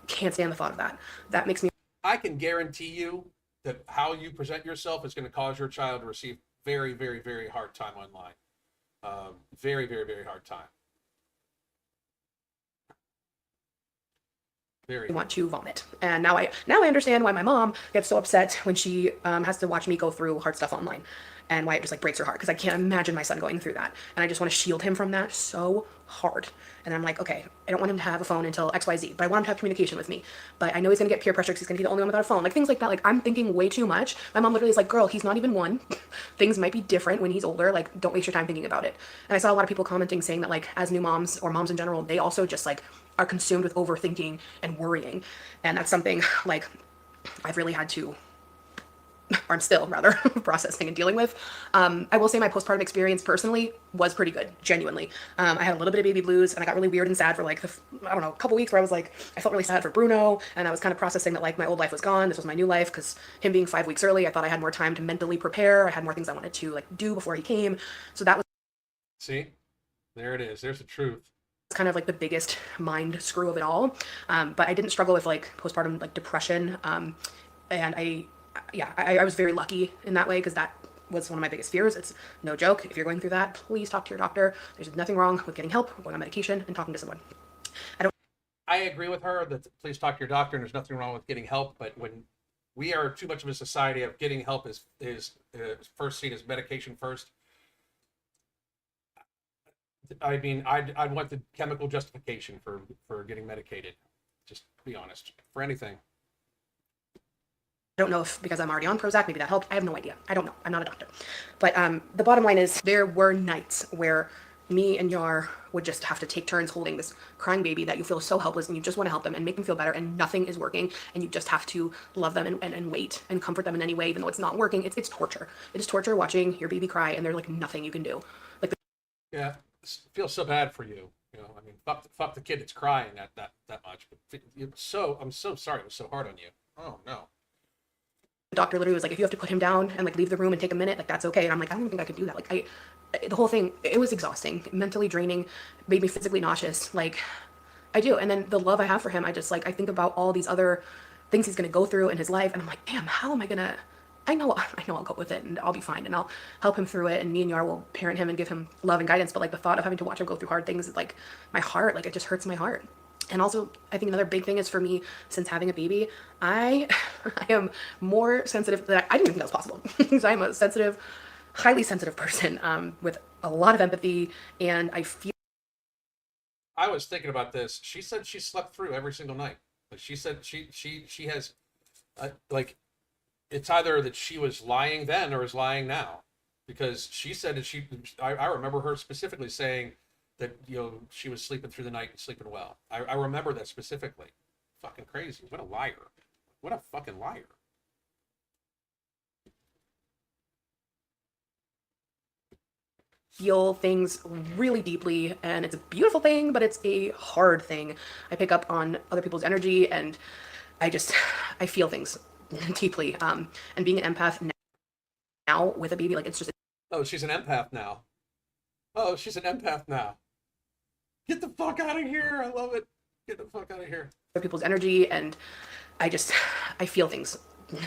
can't stand the thought of that. That makes me. I can guarantee you that how you present yourself is going to cause your child to receive very, very, very hard time online. Very, very, very hard time. Very. Want to vomit, and now I understand why my mom gets so upset when she has to watch me go through hard stuff online, and why it just like breaks her heart because I can't imagine my son going through that, and I just want to shield him from that so hard. And I'm like, okay, I don't want him to have a phone until XYZ, but I want him to have communication with me. But I know he's gonna get peer pressure because he's gonna be the only one without a phone, like things like that. Like I'm thinking way too much. My mom literally is like, girl, he's not even one. Things might be different when he's older. Like don't waste your time thinking about it. And I saw a lot of people commenting saying that like as new moms or moms in general, they also just like are consumed with overthinking and worrying. And that's something like I've really had to, or I'm still rather processing and dealing with. I will say my postpartum experience personally was pretty good, genuinely. I had a little bit of baby blues and I got really weird and sad for like, a couple weeks where I was like, I felt really sad for Bruno. And I was kind of processing that like my old life was gone. This was my new life because him being 5 weeks early, I thought I had more time to mentally prepare. I had more things I wanted to like do before he came. So that was. See, there it is. There's the truth. Kind of like the biggest mind screw of it all. But I didn't struggle with like postpartum like depression. And I was very lucky in that way because that was one of my biggest fears. It's no joke. If you're going through that, please talk to your doctor. There's nothing wrong with getting help, going on medication, and talking to someone. I agree with her that please talk to your doctor and there's nothing wrong with getting help. But when we are too much of a society of getting help is first seen as medication first. I mean, I'd want the chemical justification for getting medicated. Just be honest. For anything. I don't know if because I'm already on Prozac, maybe that helped. I have no idea. I don't know. I'm not a doctor. But the bottom line is there were nights where me and Yar would just have to take turns holding this crying baby that you feel so helpless and you just want to help them and make them feel better and nothing is working and you just have to love them and wait and comfort them in any way even though it's not working. It's torture. It is torture watching your baby cry and there's like nothing you can do. Like yeah, it feels so bad for you. You know, I mean, fuck the kid that's crying that much. But I'm so sorry it was so hard on you. Oh no. The doctor literally was like, if you have to put him down and like leave the room and take a minute, like that's okay. And I'm like, I don't think I could do that. Like the whole thing, it was exhausting, mentally draining, made me physically nauseous. Like I do. And then the love I have for him, I just like, I think about all these other things he's going to go through in his life. And I'm like, damn, how am I going to I know I'll cope with it and I'll be fine and I'll help him through it and me and Yar will parent him and give him love and guidance. But like the thought of having to watch him go through hard things is like my heart, like it just hurts my heart. And also, I think another big thing is for me, since having a baby, I I am more sensitive than I didn't even think that was possible. Because I'm a sensitive, highly sensitive person with a lot of empathy, and I feel. I was thinking about this. She said she slept through every single night. Like she said she has like it's either that she was lying then or is lying now, because she said that I remember her specifically saying that she was sleeping through the night and sleeping well. I remember that specifically. Fucking crazy. What a liar. What a fucking liar. Feel things really deeply and it's a beautiful thing, but it's a hard thing. I pick up on other people's energy and I just I feel things deeply. And being an empath now with a baby, like it's just. Oh, she's an empath now. Oh, she's an empath now. Get the fuck out of here. I love it. Get the fuck out of here. Other people's energy and I just I feel things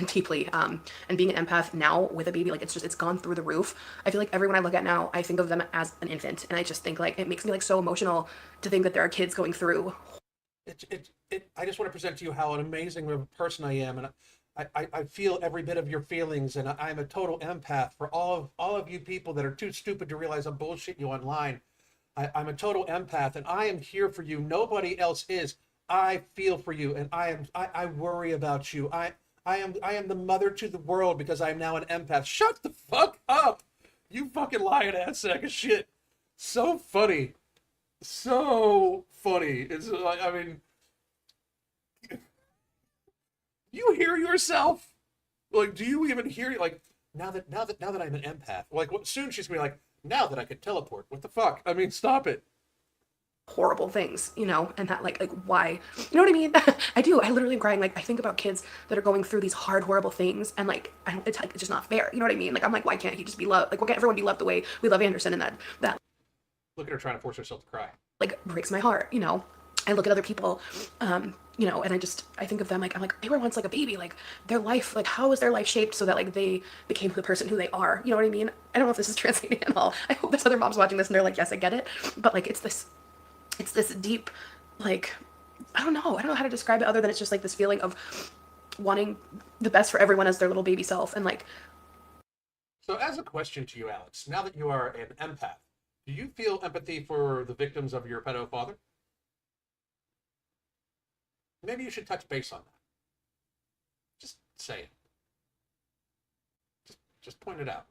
deeply. And being an empath now with a baby, like it's gone through the roof. I feel like everyone I look at now, I think of them as an infant, and I just think like it makes me like so emotional to think that there are kids going through. I just want to present to you how an amazing of a person I am, and I feel every bit of your feelings, and I'm a total empath for all of you people that are too stupid to realize I'm bullshitting you online. I'm a total empath, and I am here for you. Nobody else is. I feel for you, and I worry about you. I am the mother to the world because I am now an empath. Shut the fuck up, you fucking lying ass sack of shit. So funny, so funny. It's like, I mean, you hear yourself? Like, do you even hear? Like, now that I'm an empath, like, soon she's gonna be like, now that I can teleport. What the fuck? I mean, stop it. Horrible things, and that like why, you know what I mean? I do. I literally am crying. Like I think about kids that are going through these hard, horrible things, and like it's like it's just not fair. You know what I mean? Like I'm like, why can't he just be loved? Like why can't everyone be loved the way we love Anderson? And that Look at her trying to force herself to cry. like breaks my heart. I look at other people, and I think of them like I'm like they were once like a baby. Like their life, like how was their life shaped so that like they became the person who they are? You know what I mean? I don't know if this is translating at all. I hope there's other moms watching this and they're like, yes, I get it. But like it's this deep, like, I don't know how to describe it other than it's just like this feeling of wanting the best for everyone as their little baby self. And like, so as a question to you, Alex, now that you are an empath, do you feel empathy for the victims of your pedo father? Maybe you should touch base on that. Just say it. Just point it out.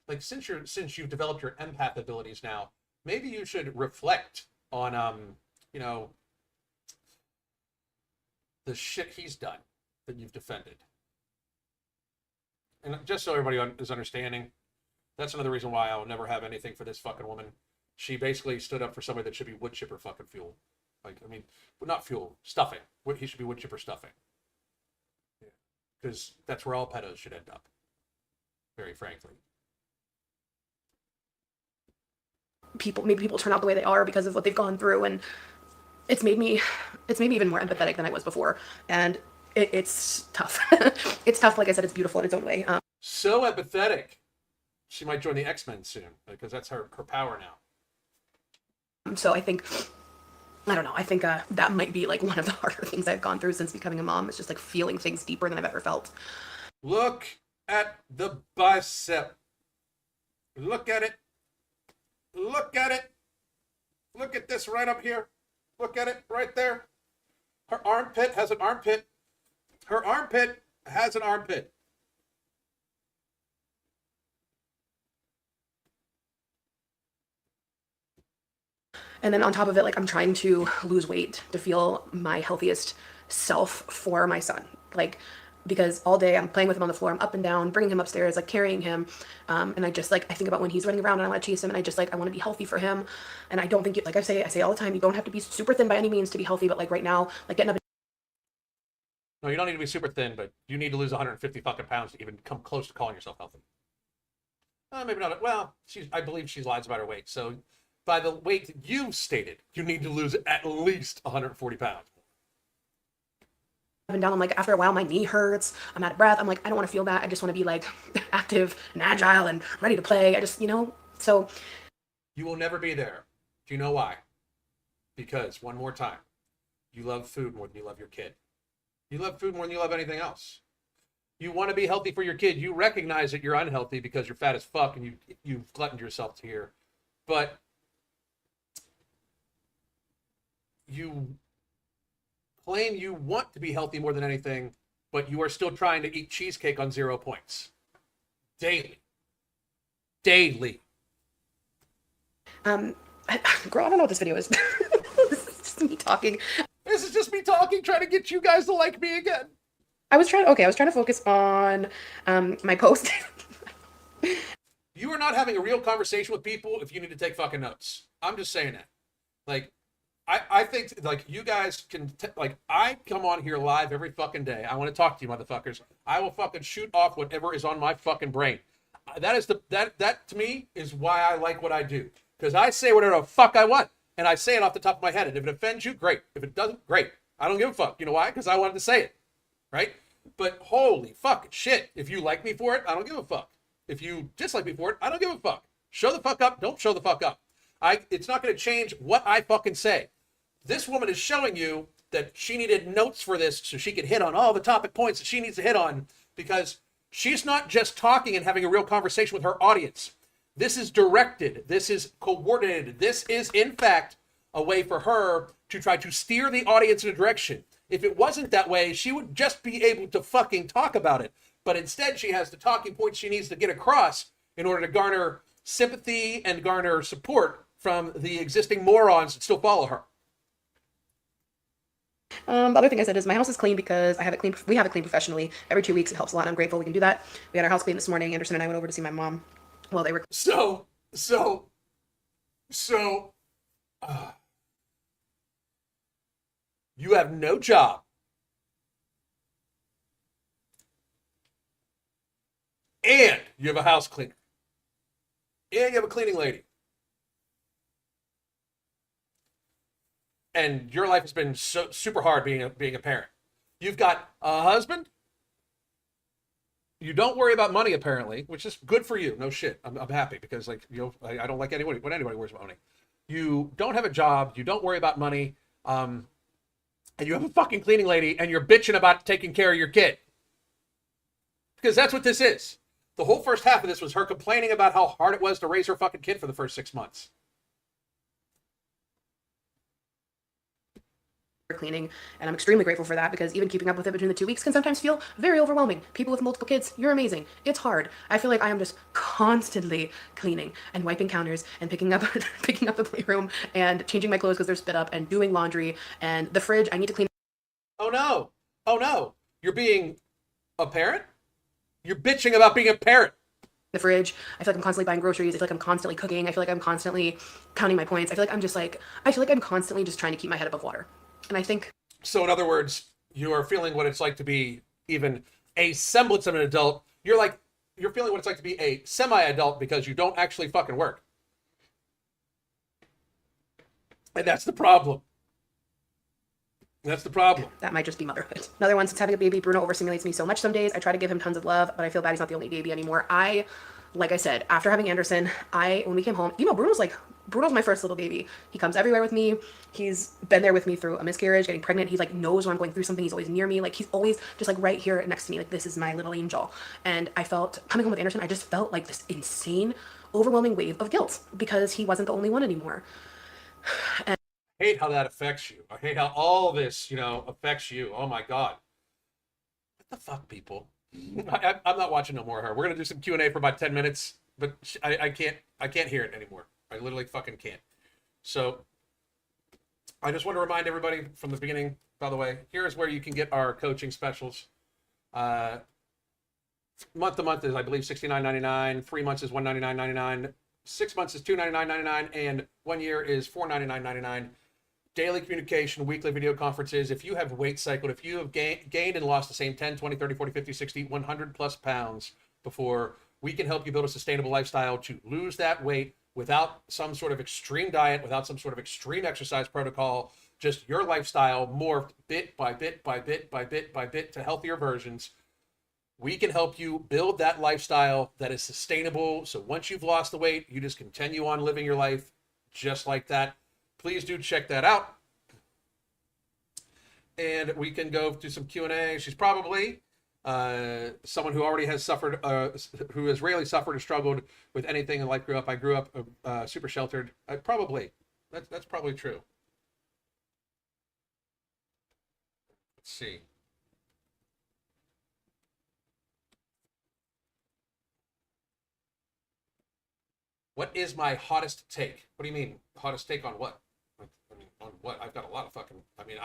Like since you've developed your empath abilities now, maybe you should reflect on the shit he's done that you've defended. And just so everybody is understanding, that's another reason why I'll never have anything for this fucking woman. She basically stood up for somebody that should be wood chipper fucking fuel. Like, I mean, not fuel, stuffing. He should be wood chipper stuffing. Because that's where all pedos should end up. Very frankly. maybe people turn out the way they are because of what they've gone through, and it's made me even more empathetic than I was before, and it's tough. It's tough. Like I said, it's beautiful in its own way. So empathetic. She might join the X-Men soon because that's her power now. So I think, I don't know. I think that might be like one of the harder things I've gone through since becoming a mom. It's just like feeling things deeper than I've ever felt. Look at the bicep. Look at it. Look at it. Look at this right up here. Look at it right there. Her armpit has an armpit. Her armpit has an armpit. And then on top of it, like I'm trying to lose weight to feel my healthiest self for my son. Like, because all day I'm playing with him on the floor, I'm up and down, bringing him upstairs, like carrying him. And I just like, I think about when he's running around and I want to chase him and I just like, I want to be healthy for him. And I don't think, like I say all the time, you don't have to be super thin by any means to be healthy. But like right now, like getting up. No, you don't need to be super thin, but you need to lose 150 fucking pounds to even come close to calling yourself healthy. Maybe not. Well, I believe she lies about her weight. So by the weight that you stated, you need to lose at least 140 pounds. and down. I'm like, after a while, my knee hurts. I'm out of breath. I'm like, I don't want to feel that. I just want to be like active and agile and ready to play. I just, so. You will never be there. Do you know why? Because, one more time, you love food more than you love your kid. You love food more than you love anything else. You want to be healthy for your kid. You recognize that you're unhealthy because you're fat as fuck and you've gluttoned yourself to here. But you claim you want to be healthy more than anything, but you are still trying to eat cheesecake on 0 points. Daily. Girl, I don't know what this video is. This is just me talking. This is just me talking, trying to get you guys to like me again. I was trying to focus on my post. You are not having a real conversation with people if you need to take fucking notes. I'm just saying that. Like, I think, like, you guys can, I come on here live every fucking day. I want to talk to you motherfuckers. I will fucking shoot off whatever is on my fucking brain. That to me is why I like what I do. Because I say whatever the fuck I want. And I say it off the top of my head. And if it offends you, great. If it doesn't, great. I don't give a fuck. You know why? Because I wanted to say it. Right? But holy fucking shit. If you like me for it, I don't give a fuck. If you dislike me for it, I don't give a fuck. Show the fuck up. Don't show the fuck up. It's not going to change what I fucking say. This woman is showing you that she needed notes for this so she could hit on all the topic points that she needs to hit on, because she's not just talking and having a real conversation with her audience. This is directed. This is coordinated. This is, in fact, a way for her to try to steer the audience in a direction. If it wasn't that way, she would just be able to fucking talk about it. But instead, she has the talking points she needs to get across in order to garner sympathy and garner support from the existing morons that still follow her. The other thing I said is my house is clean because I have it cleaned. We have it cleaned professionally every 2 weeks. It helps a lot. I'm grateful we can do that. We had our house cleaned this morning. Anderson and I went over to see my mom. Well, they were. So, you have no job. And you have a house cleaner. And you have a cleaning lady. And your life has been so super hard being a parent. You've got a husband. You don't worry about money, apparently, which is good for you. No shit. I'm happy because, like, I don't like anybody when anybody worries about money. You don't have a job. You don't worry about money. And you have a fucking cleaning lady, and you're bitching about taking care of your kid. Because that's what this is. The whole first half of this was her complaining about how hard it was to raise her fucking kid for the first 6 months. Cleaning, and I'm extremely grateful for that, because even keeping up with it between the 2 weeks can sometimes feel very overwhelming. People with multiple kids, you're amazing. It's hard. I feel like I am just constantly cleaning and wiping counters and picking up the playroom and changing my clothes because they're spit up, and doing laundry, and the fridge I need to clean. Oh no, you're being a parent? You're bitching about being a parent. The fridge. I feel like I'm constantly buying groceries. I feel like I'm constantly cooking. I feel like I'm constantly counting my points. I feel like I'm constantly just trying to keep my head above water. And I think... So in other words, you are feeling what it's like to be even a semblance of an adult. You're feeling what it's like to be a semi-adult because you don't actually fucking work. And that's the problem. That's the problem. That might just be motherhood. Another one, since having a baby, Bruno overstimulates me so much some days. I try to give him tons of love, but I feel bad he's not the only baby anymore. Like I said, after having Anderson, when we came home, Bruno's my first little baby. He comes everywhere with me. He's been there with me through a miscarriage, getting pregnant. He like knows when I'm going through something. He's always near me. Like, he's always just like right here next to me. Like, this is my little angel. And I felt, coming home with Anderson, I just felt like this insane, overwhelming wave of guilt because he wasn't the only one anymore. And I hate how that affects you. I hate how all this, affects you. Oh my God. What the fuck, people? I'm not watching no more of her. We're gonna do some Q&A for about 10 minutes, but I can't hear it anymore. I literally fucking can't. So I just want to remind everybody from the beginning, by the way, here's where you can get our coaching specials. Month to month is, I believe, $69.99. 3 months is $199.99. 6 months is $299.99, and 1 year is $499.99. Daily communication, weekly video conferences. If you have weight cycled, if you have gained and lost the same 10, 20, 30, 40, 50, 60, 100 plus pounds before, we can help you build a sustainable lifestyle to lose that weight without some sort of extreme diet, without some sort of extreme exercise protocol, just your lifestyle morphed bit by bit by bit by bit by bit to healthier versions. We can help you build that lifestyle that is sustainable. So once you've lost the weight, you just continue on living your life just like that. Please do check that out. And we can go to some Q&A. She's probably someone who already has suffered, who has rarely suffered or struggled with anything in life. I grew up super sheltered. Probably. That's probably true. Let's see. What is my hottest take? What do you mean? Hottest take on what? I mean, on what? I've got a lot of fucking. I mean,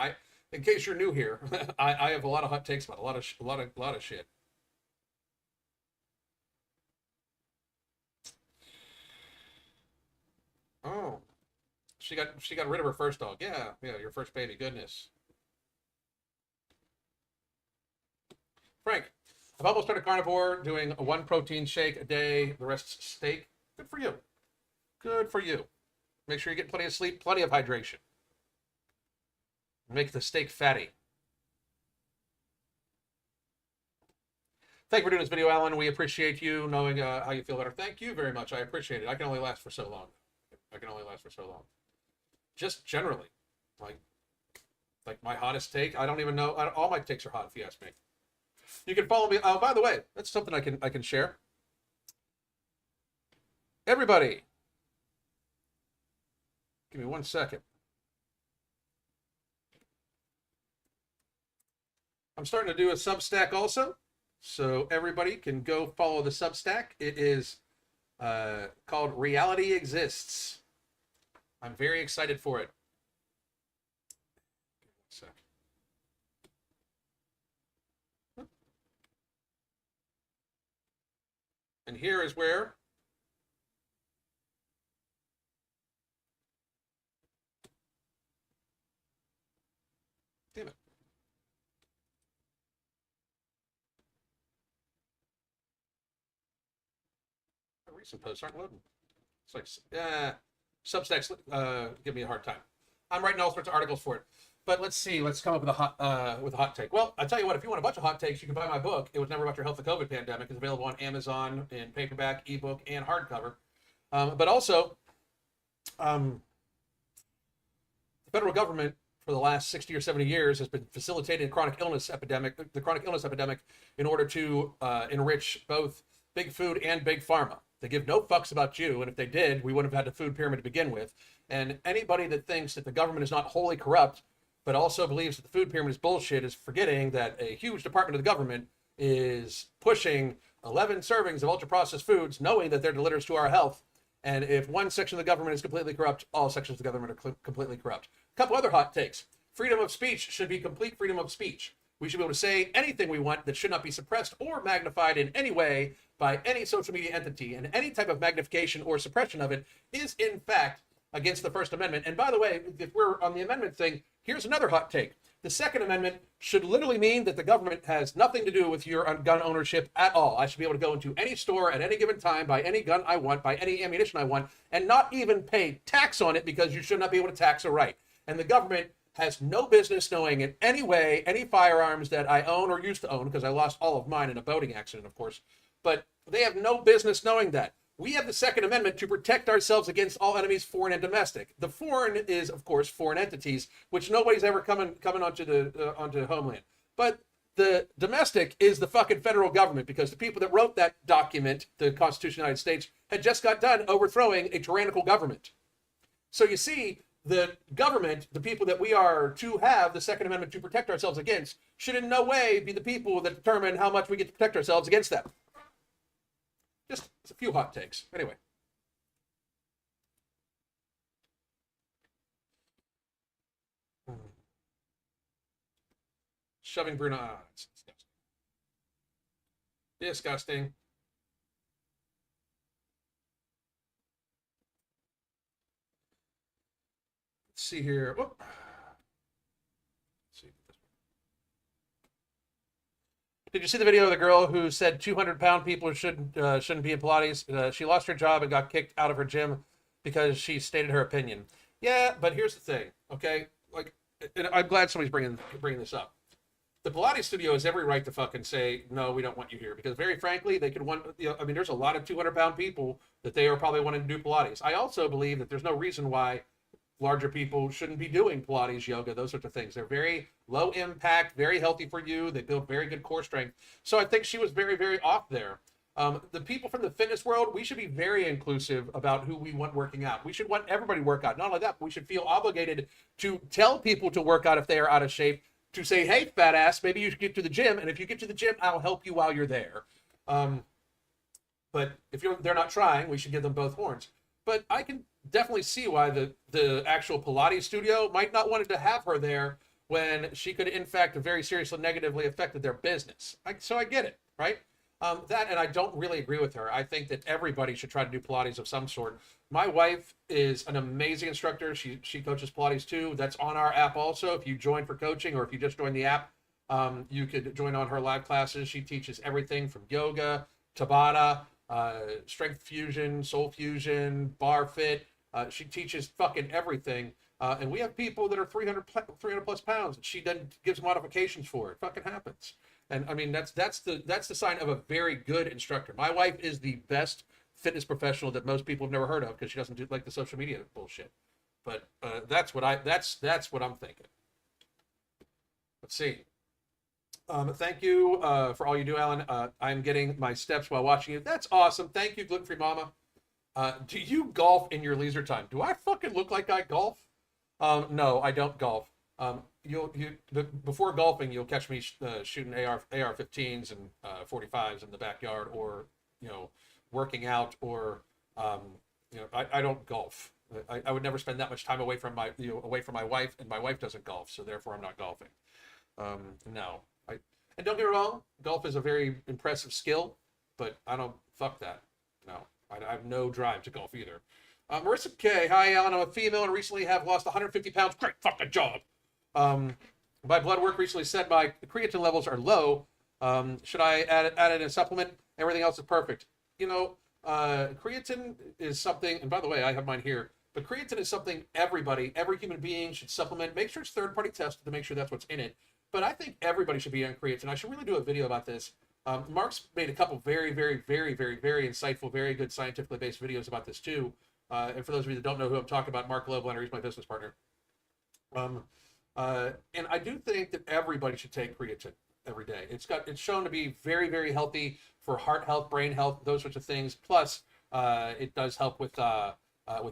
in case you're new here, I have a lot of hot takes about a lot of shit. Oh, she got rid of her first dog. Yeah, your first baby. Goodness. Frank, I've almost started carnivore, doing a 1 protein shake a day, the rest steak. Good for you. Good for you. Make sure you get plenty of sleep, plenty of hydration. Make the steak fatty. Thank you for doing this video, Alan. We appreciate you knowing how you feel better. Thank you very much. I appreciate it. I can only last for so long. Just generally, like my hottest take. I don't even know. All my takes are hot, if you ask me. You can follow me. Oh, by the way, that's something I can share. Everybody, give me 1 second. I'm starting to do a Substack also, so everybody can go follow the Substack. It is called Reality Exists. I'm very excited for it. Give me 1 sec. And here is where damn it. My recent posts aren't loading. It's like, Substacks give me a hard time. I'm writing all sorts of articles for it. But let's see. Let's come up with a hot take. Well, I'll tell you what. If you want a bunch of hot takes, you can buy my book. It was never about your health. The COVID pandemic is available on Amazon in paperback, ebook, and hardcover. But also, the federal government for the last 60 or 70 years has been facilitating the chronic illness epidemic in order to enrich both big food and big pharma. They give no fucks about you, and if they did, we wouldn't have had the food pyramid to begin with. And anybody that thinks that the government is not wholly corrupt, but also believes that the food pyramid is bullshit, is forgetting that a huge department of the government is pushing 11 servings of ultra-processed foods, knowing that they're deleterious to our health. And if one section of the government is completely corrupt, all sections of the government are completely corrupt. A couple other hot takes. Freedom of speech should be complete freedom of speech. We should be able to say anything we want that should not be suppressed or magnified in any way by any social media entity. And any type of magnification or suppression of it is, in fact, against the First Amendment. And by the way, if we're on the amendment thing, here's another hot take. The Second Amendment should literally mean that the government has nothing to do with your gun ownership at all. I should be able to go into any store at any given time, buy any gun I want, buy any ammunition I want, and not even pay tax on it, because you should not be able to tax a right. And the government has no business knowing in any way any firearms that I own or used to own, because I lost all of mine in a boating accident, of course. But they have no business knowing that. We have the Second Amendment to protect ourselves against all enemies, foreign and domestic. The foreign is, of course, foreign entities, which nobody's ever coming onto homeland. But the domestic is the fucking federal government, because the people that wrote that document, the Constitution of the United States, had just got done overthrowing a tyrannical government. So you see, the government, the people that we are to have the Second Amendment to protect ourselves against, should in no way be the people that determine how much we get to protect ourselves against them. Just a few hot takes. Anyway. Shoving Bruno. It's disgusting. Disgusting. Let's see here. Whoop. Let's see. Did you see the video of the girl who said 200-pound people shouldn't be in Pilates? She lost her job and got kicked out of her gym because she stated her opinion. Yeah, but here's the thing, okay? Like, and I'm glad somebody's bringing this up. The Pilates studio has every right to fucking say no, we don't want you here, because very frankly, they could want. I mean, there's a lot of 200-pound people that they are probably wanting to do Pilates. I also believe that there's no reason why larger people shouldn't be doing Pilates, yoga, those sorts of things. They're very low impact, very healthy for you. They build very good core strength. So I think she was very, very off there. The people from the fitness world, we should be very inclusive about who we want working out. We should want everybody to work out. Not only that, but we should feel obligated to tell people to work out if they are out of shape, to say, hey, fat ass, maybe you should get to the gym. And if you get to the gym, I'll help you while you're there. But if they're not trying, we should give them both horns. But I can definitely see why the actual Pilates studio might not wanted to have her there when she could, in fact, very seriously negatively affected their business. So I get it, right? That, and I don't really agree with her. I think that everybody should try to do Pilates of some sort. My wife is an amazing instructor. She coaches Pilates too. That's on our app also. If you join for coaching, or if you just join the app, you could join on her live classes. She teaches everything from yoga, Tabata, strength fusion, soul fusion, bar fit. She teaches fucking everything. And we have people that are 300 plus pounds, and she then gives modifications for it. It fucking happens. And I mean, that's the sign of a very good instructor. My wife is the best fitness professional that most people have never heard of, because she doesn't do like the social media bullshit. But that's what I'm thinking. Let's see. Thank you for all you do, Alan. I'm getting my steps while watching you. That's awesome. Thank you, Gluten Free Mama. Do you golf in your leisure time? Do I fucking look like I golf? No, I don't golf. Before golfing, you'll catch me shooting AR-15s and 45s in the backyard, or working out, or I don't golf. I would never spend that much time away from my wife, and my wife doesn't golf, so therefore I'm not golfing. No, and don't get me wrong, golf is a very impressive skill, but I don't fuck that. No, I have no drive to golf either. Marissa K, hi Alan, I'm a female and recently have lost 150 pounds. Great fucking job. My blood work recently said my creatine levels are low. Should I add it in a supplement? Everything else is perfect. Creatine is something, and by the way, I have mine here, but creatine is something every human being should supplement. Make sure it's third-party tested to make sure that's what's in it. But I think everybody should be on creatine. I should really do a video about this. Mark's made a couple very, very, very, very, very insightful, very good scientifically based videos about this too. And for those of you that don't know who I'm talking about, Mark Lobliner, he's my business partner. And I do think that everybody should take creatine every day. It's shown to be very, very healthy for heart health, brain health, those sorts of things. Plus, it does help with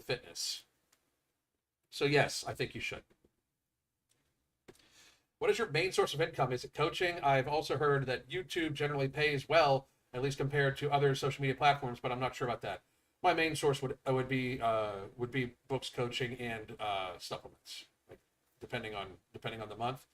fitness. So yes, I think you should. What is your main source of income? Is it coaching? I've also heard that YouTube generally pays well, at least compared to other social media platforms, but I'm not sure about that. My main source would be books, coaching, and supplements, like depending on the month.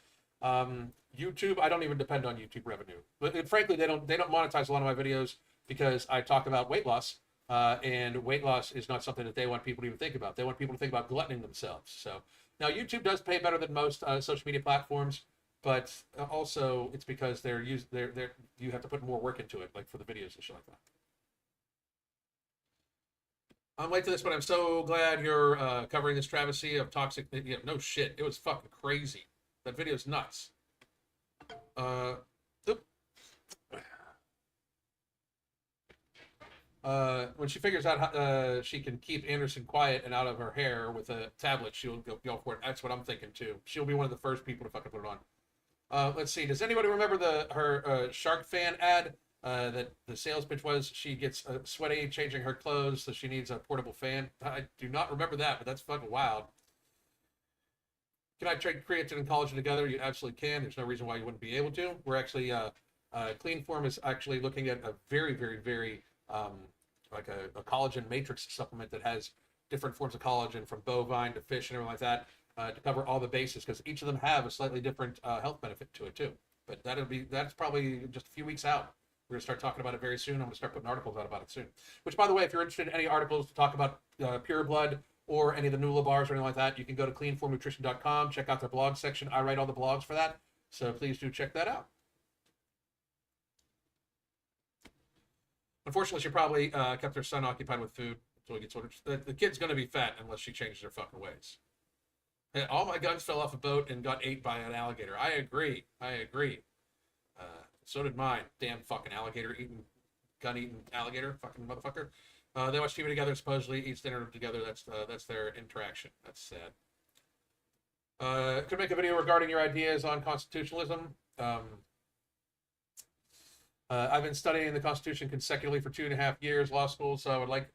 YouTube, I don't even depend on YouTube revenue, but frankly, they don't monetize a lot of my videos because I talk about weight loss, and weight loss is not something that they want people to even think about. They want people to think about gluttoning themselves. So now YouTube does pay better than most social media platforms, but also it's because you have to put more work into it, like for the videos and shit like that. I'm late to this, but I'm so glad you're covering this travesty of toxic. Yeah, no shit, it was fucking crazy. That video's nuts. When she figures out how she can keep Anderson quiet and out of her hair with a tablet, she'll go for it. That's what I'm thinking too. She'll be one of the first people to fucking put it on. Let's see. Does anybody remember her Shark Fan ad? That the sales pitch was she gets sweaty changing her clothes, so she needs a portable fan. I do not remember that, but that's fucking wild. Can I trade creatine and collagen together? You absolutely can. There's no reason why you wouldn't be able to. We're actually Clean Form is actually looking at a very, very, very like a collagen matrix supplement that has different forms of collagen from bovine to fish and everything like that to cover all the bases, because each of them have a slightly different health benefit to it too. But that's probably just a few weeks out. We're going to start talking about it very soon. I'm going to start putting articles out about it soon. Which, by the way, if you're interested in any articles to talk about Pure Blood or any of the Nula bars or anything like that, you can go to cleanformnutrition.com, check out their blog section. I write all the blogs for that, so please do check that out. Unfortunately, she probably kept her son occupied with food until he gets older. The kid's going to be fat unless she changes her fucking ways. And all my guns fell off a boat and got ate by an alligator. I agree. I agree. So did mine. Damn fucking alligator eating, gun eating alligator, fucking motherfucker. They watch TV together, supposedly eats dinner together. That's their interaction. That's sad. Could make a video regarding your ideas on constitutionalism. I've been studying the Constitution consecutively for 2.5 years, law school. So I would like,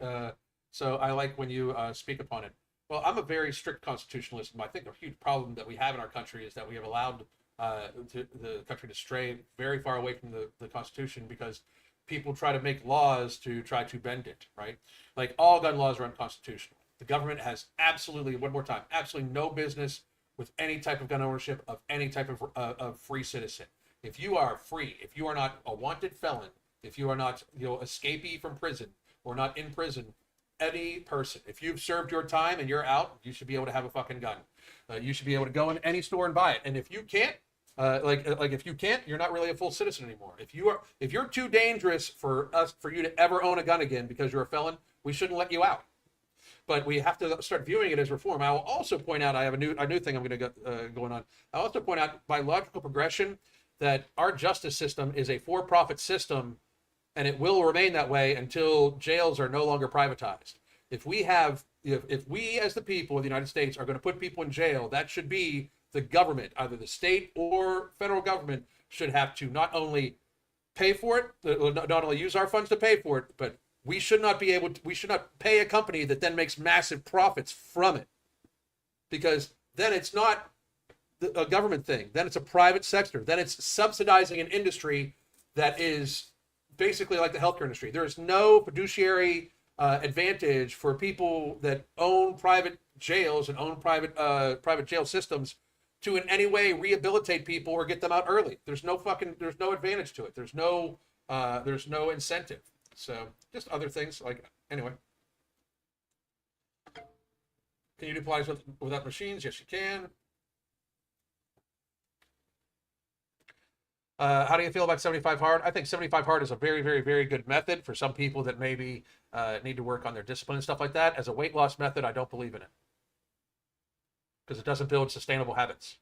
so I like when you speak upon it. Well, I'm a very strict constitutionalist. I think a huge problem that we have in our country is that we have allowed the country to stray very far away from the Constitution because people try to make laws to try to bend it, right? Like all gun laws are unconstitutional. The government has absolutely, one more time, absolutely no business with any type of gun ownership of any type of free citizen. If you are free, if you are not a wanted felon, if you are not, escapee from prison or not in prison, any person, if you've served your time and you're out, you should be able to have a fucking gun. You should be able to go in any store and buy it. And if you can't, if you can't, you're not really a full citizen anymore. If you're too dangerous for you to ever own a gun again because you're a felon, we shouldn't let you out. But we have to start viewing it as reform. I will also point out, I have a new thing I'm going to go going on. I'll also point out by logical progression that our justice system is a for-profit system, and it will remain that way until jails are no longer privatized. If we as the people of the United States are going to put people in jail, that should be the government, either the state or federal government, should have to not only pay for it, not only use our funds to pay for it, but we should not pay a company that then makes massive profits from it, because then it's not a government thing. Then it's a private sector. Then it's subsidizing an industry that is basically like the healthcare industry. There's no fiduciary advantage for people that own private jails and own private jail systems to in any way rehabilitate people or get them out early. There's no advantage to it. There's no incentive. So just other things anyway. Can you do Pilates without machines? Yes, you can. How do you feel about 75 hard? I think 75 hard is a very, very, very good method for some people that maybe need to work on their discipline and stuff like that. As a weight loss method, I don't believe in it because it doesn't build sustainable habits.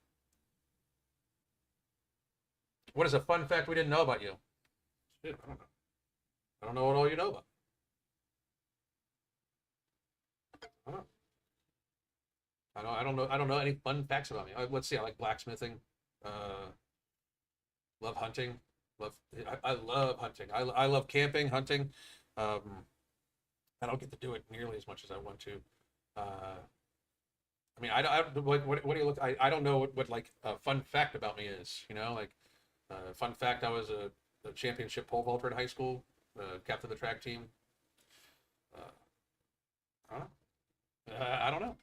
What is a fun fact we didn't know about you? Shit, I don't know. I don't know what all you know about. I don't know. I don't know any fun facts about me. Let's see. I like blacksmithing. Love hunting. I love hunting. I love camping, hunting. I don't get to do it nearly as much as I want to. I mean, what do you look? I don't know what a fun fact about me is. Fun fact: I was a championship pole vaulter in high school, captain of the track team. I don't know. I don't know.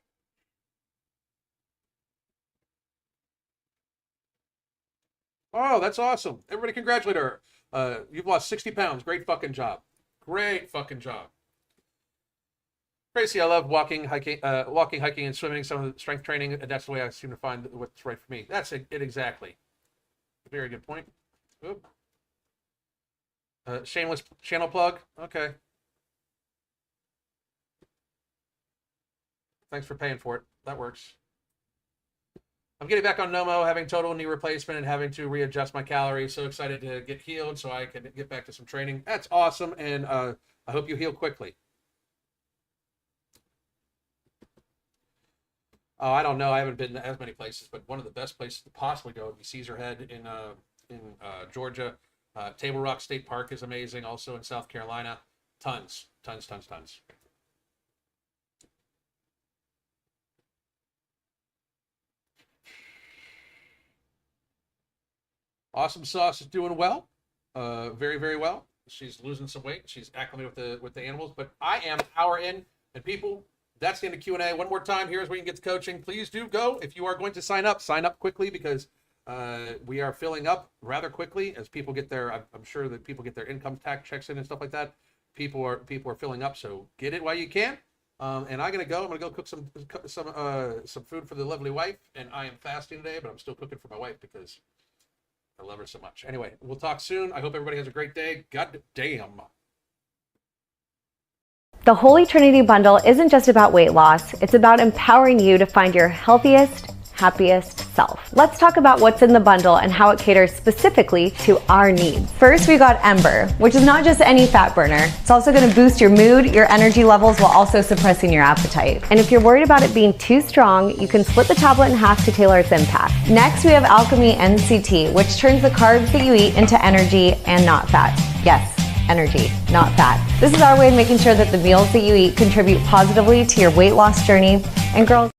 Oh, that's awesome! Everybody, congratulate her. You've lost 60 pounds. Great fucking job. Great fucking job. Tracy, I love walking, hiking, and swimming. Some of the strength training, and that's the way I seem to find what's right for me. That's it exactly. Very good point. Oop. Shameless channel plug. Okay. Thanks for paying for it. That works. I'm getting back on Nomo, having total knee replacement and having to readjust my calories. So excited to get healed so I can get back to some training. That's awesome, and I hope you heal quickly. Oh, I don't know. I haven't been to as many places, but one of the best places to possibly go would be Caesar Head in Georgia. Table Rock State Park is amazing. Also in South Carolina. Tons. Awesome Sauce is doing well. Very, very well. She's losing some weight. She's acclimated with the animals. But I am an hour in, and people, that's the end of Q&A. One more time, here's where you can get the coaching. Please do go. If you are going to sign up quickly, because we are filling up rather quickly as people get their, I'm sure that people get their income tax checks in and stuff like that. People are filling up, so get it while you can. And I'm gonna go cook some food for the lovely wife, and I am fasting today, but I'm still cooking for my wife because I love her so much. Anyway, we'll talk soon. I hope everybody has a great day. God damn. The Holy Trinity Bundle isn't just about weight loss, it's about empowering you to find your healthiest, happiest self. Let's talk about what's in the bundle and how it caters specifically to our needs. First, we got Ember, which is not just any fat burner. It's also gonna boost your mood, your energy levels, while also suppressing your appetite. And if you're worried about it being too strong, you can split the tablet in half to tailor its impact. Next, we have Alchemy NCT, which turns the carbs that you eat into energy and not fat. Yes, energy, not fat. This is our way of making sure that the meals that you eat contribute positively to your weight loss journey. And girls,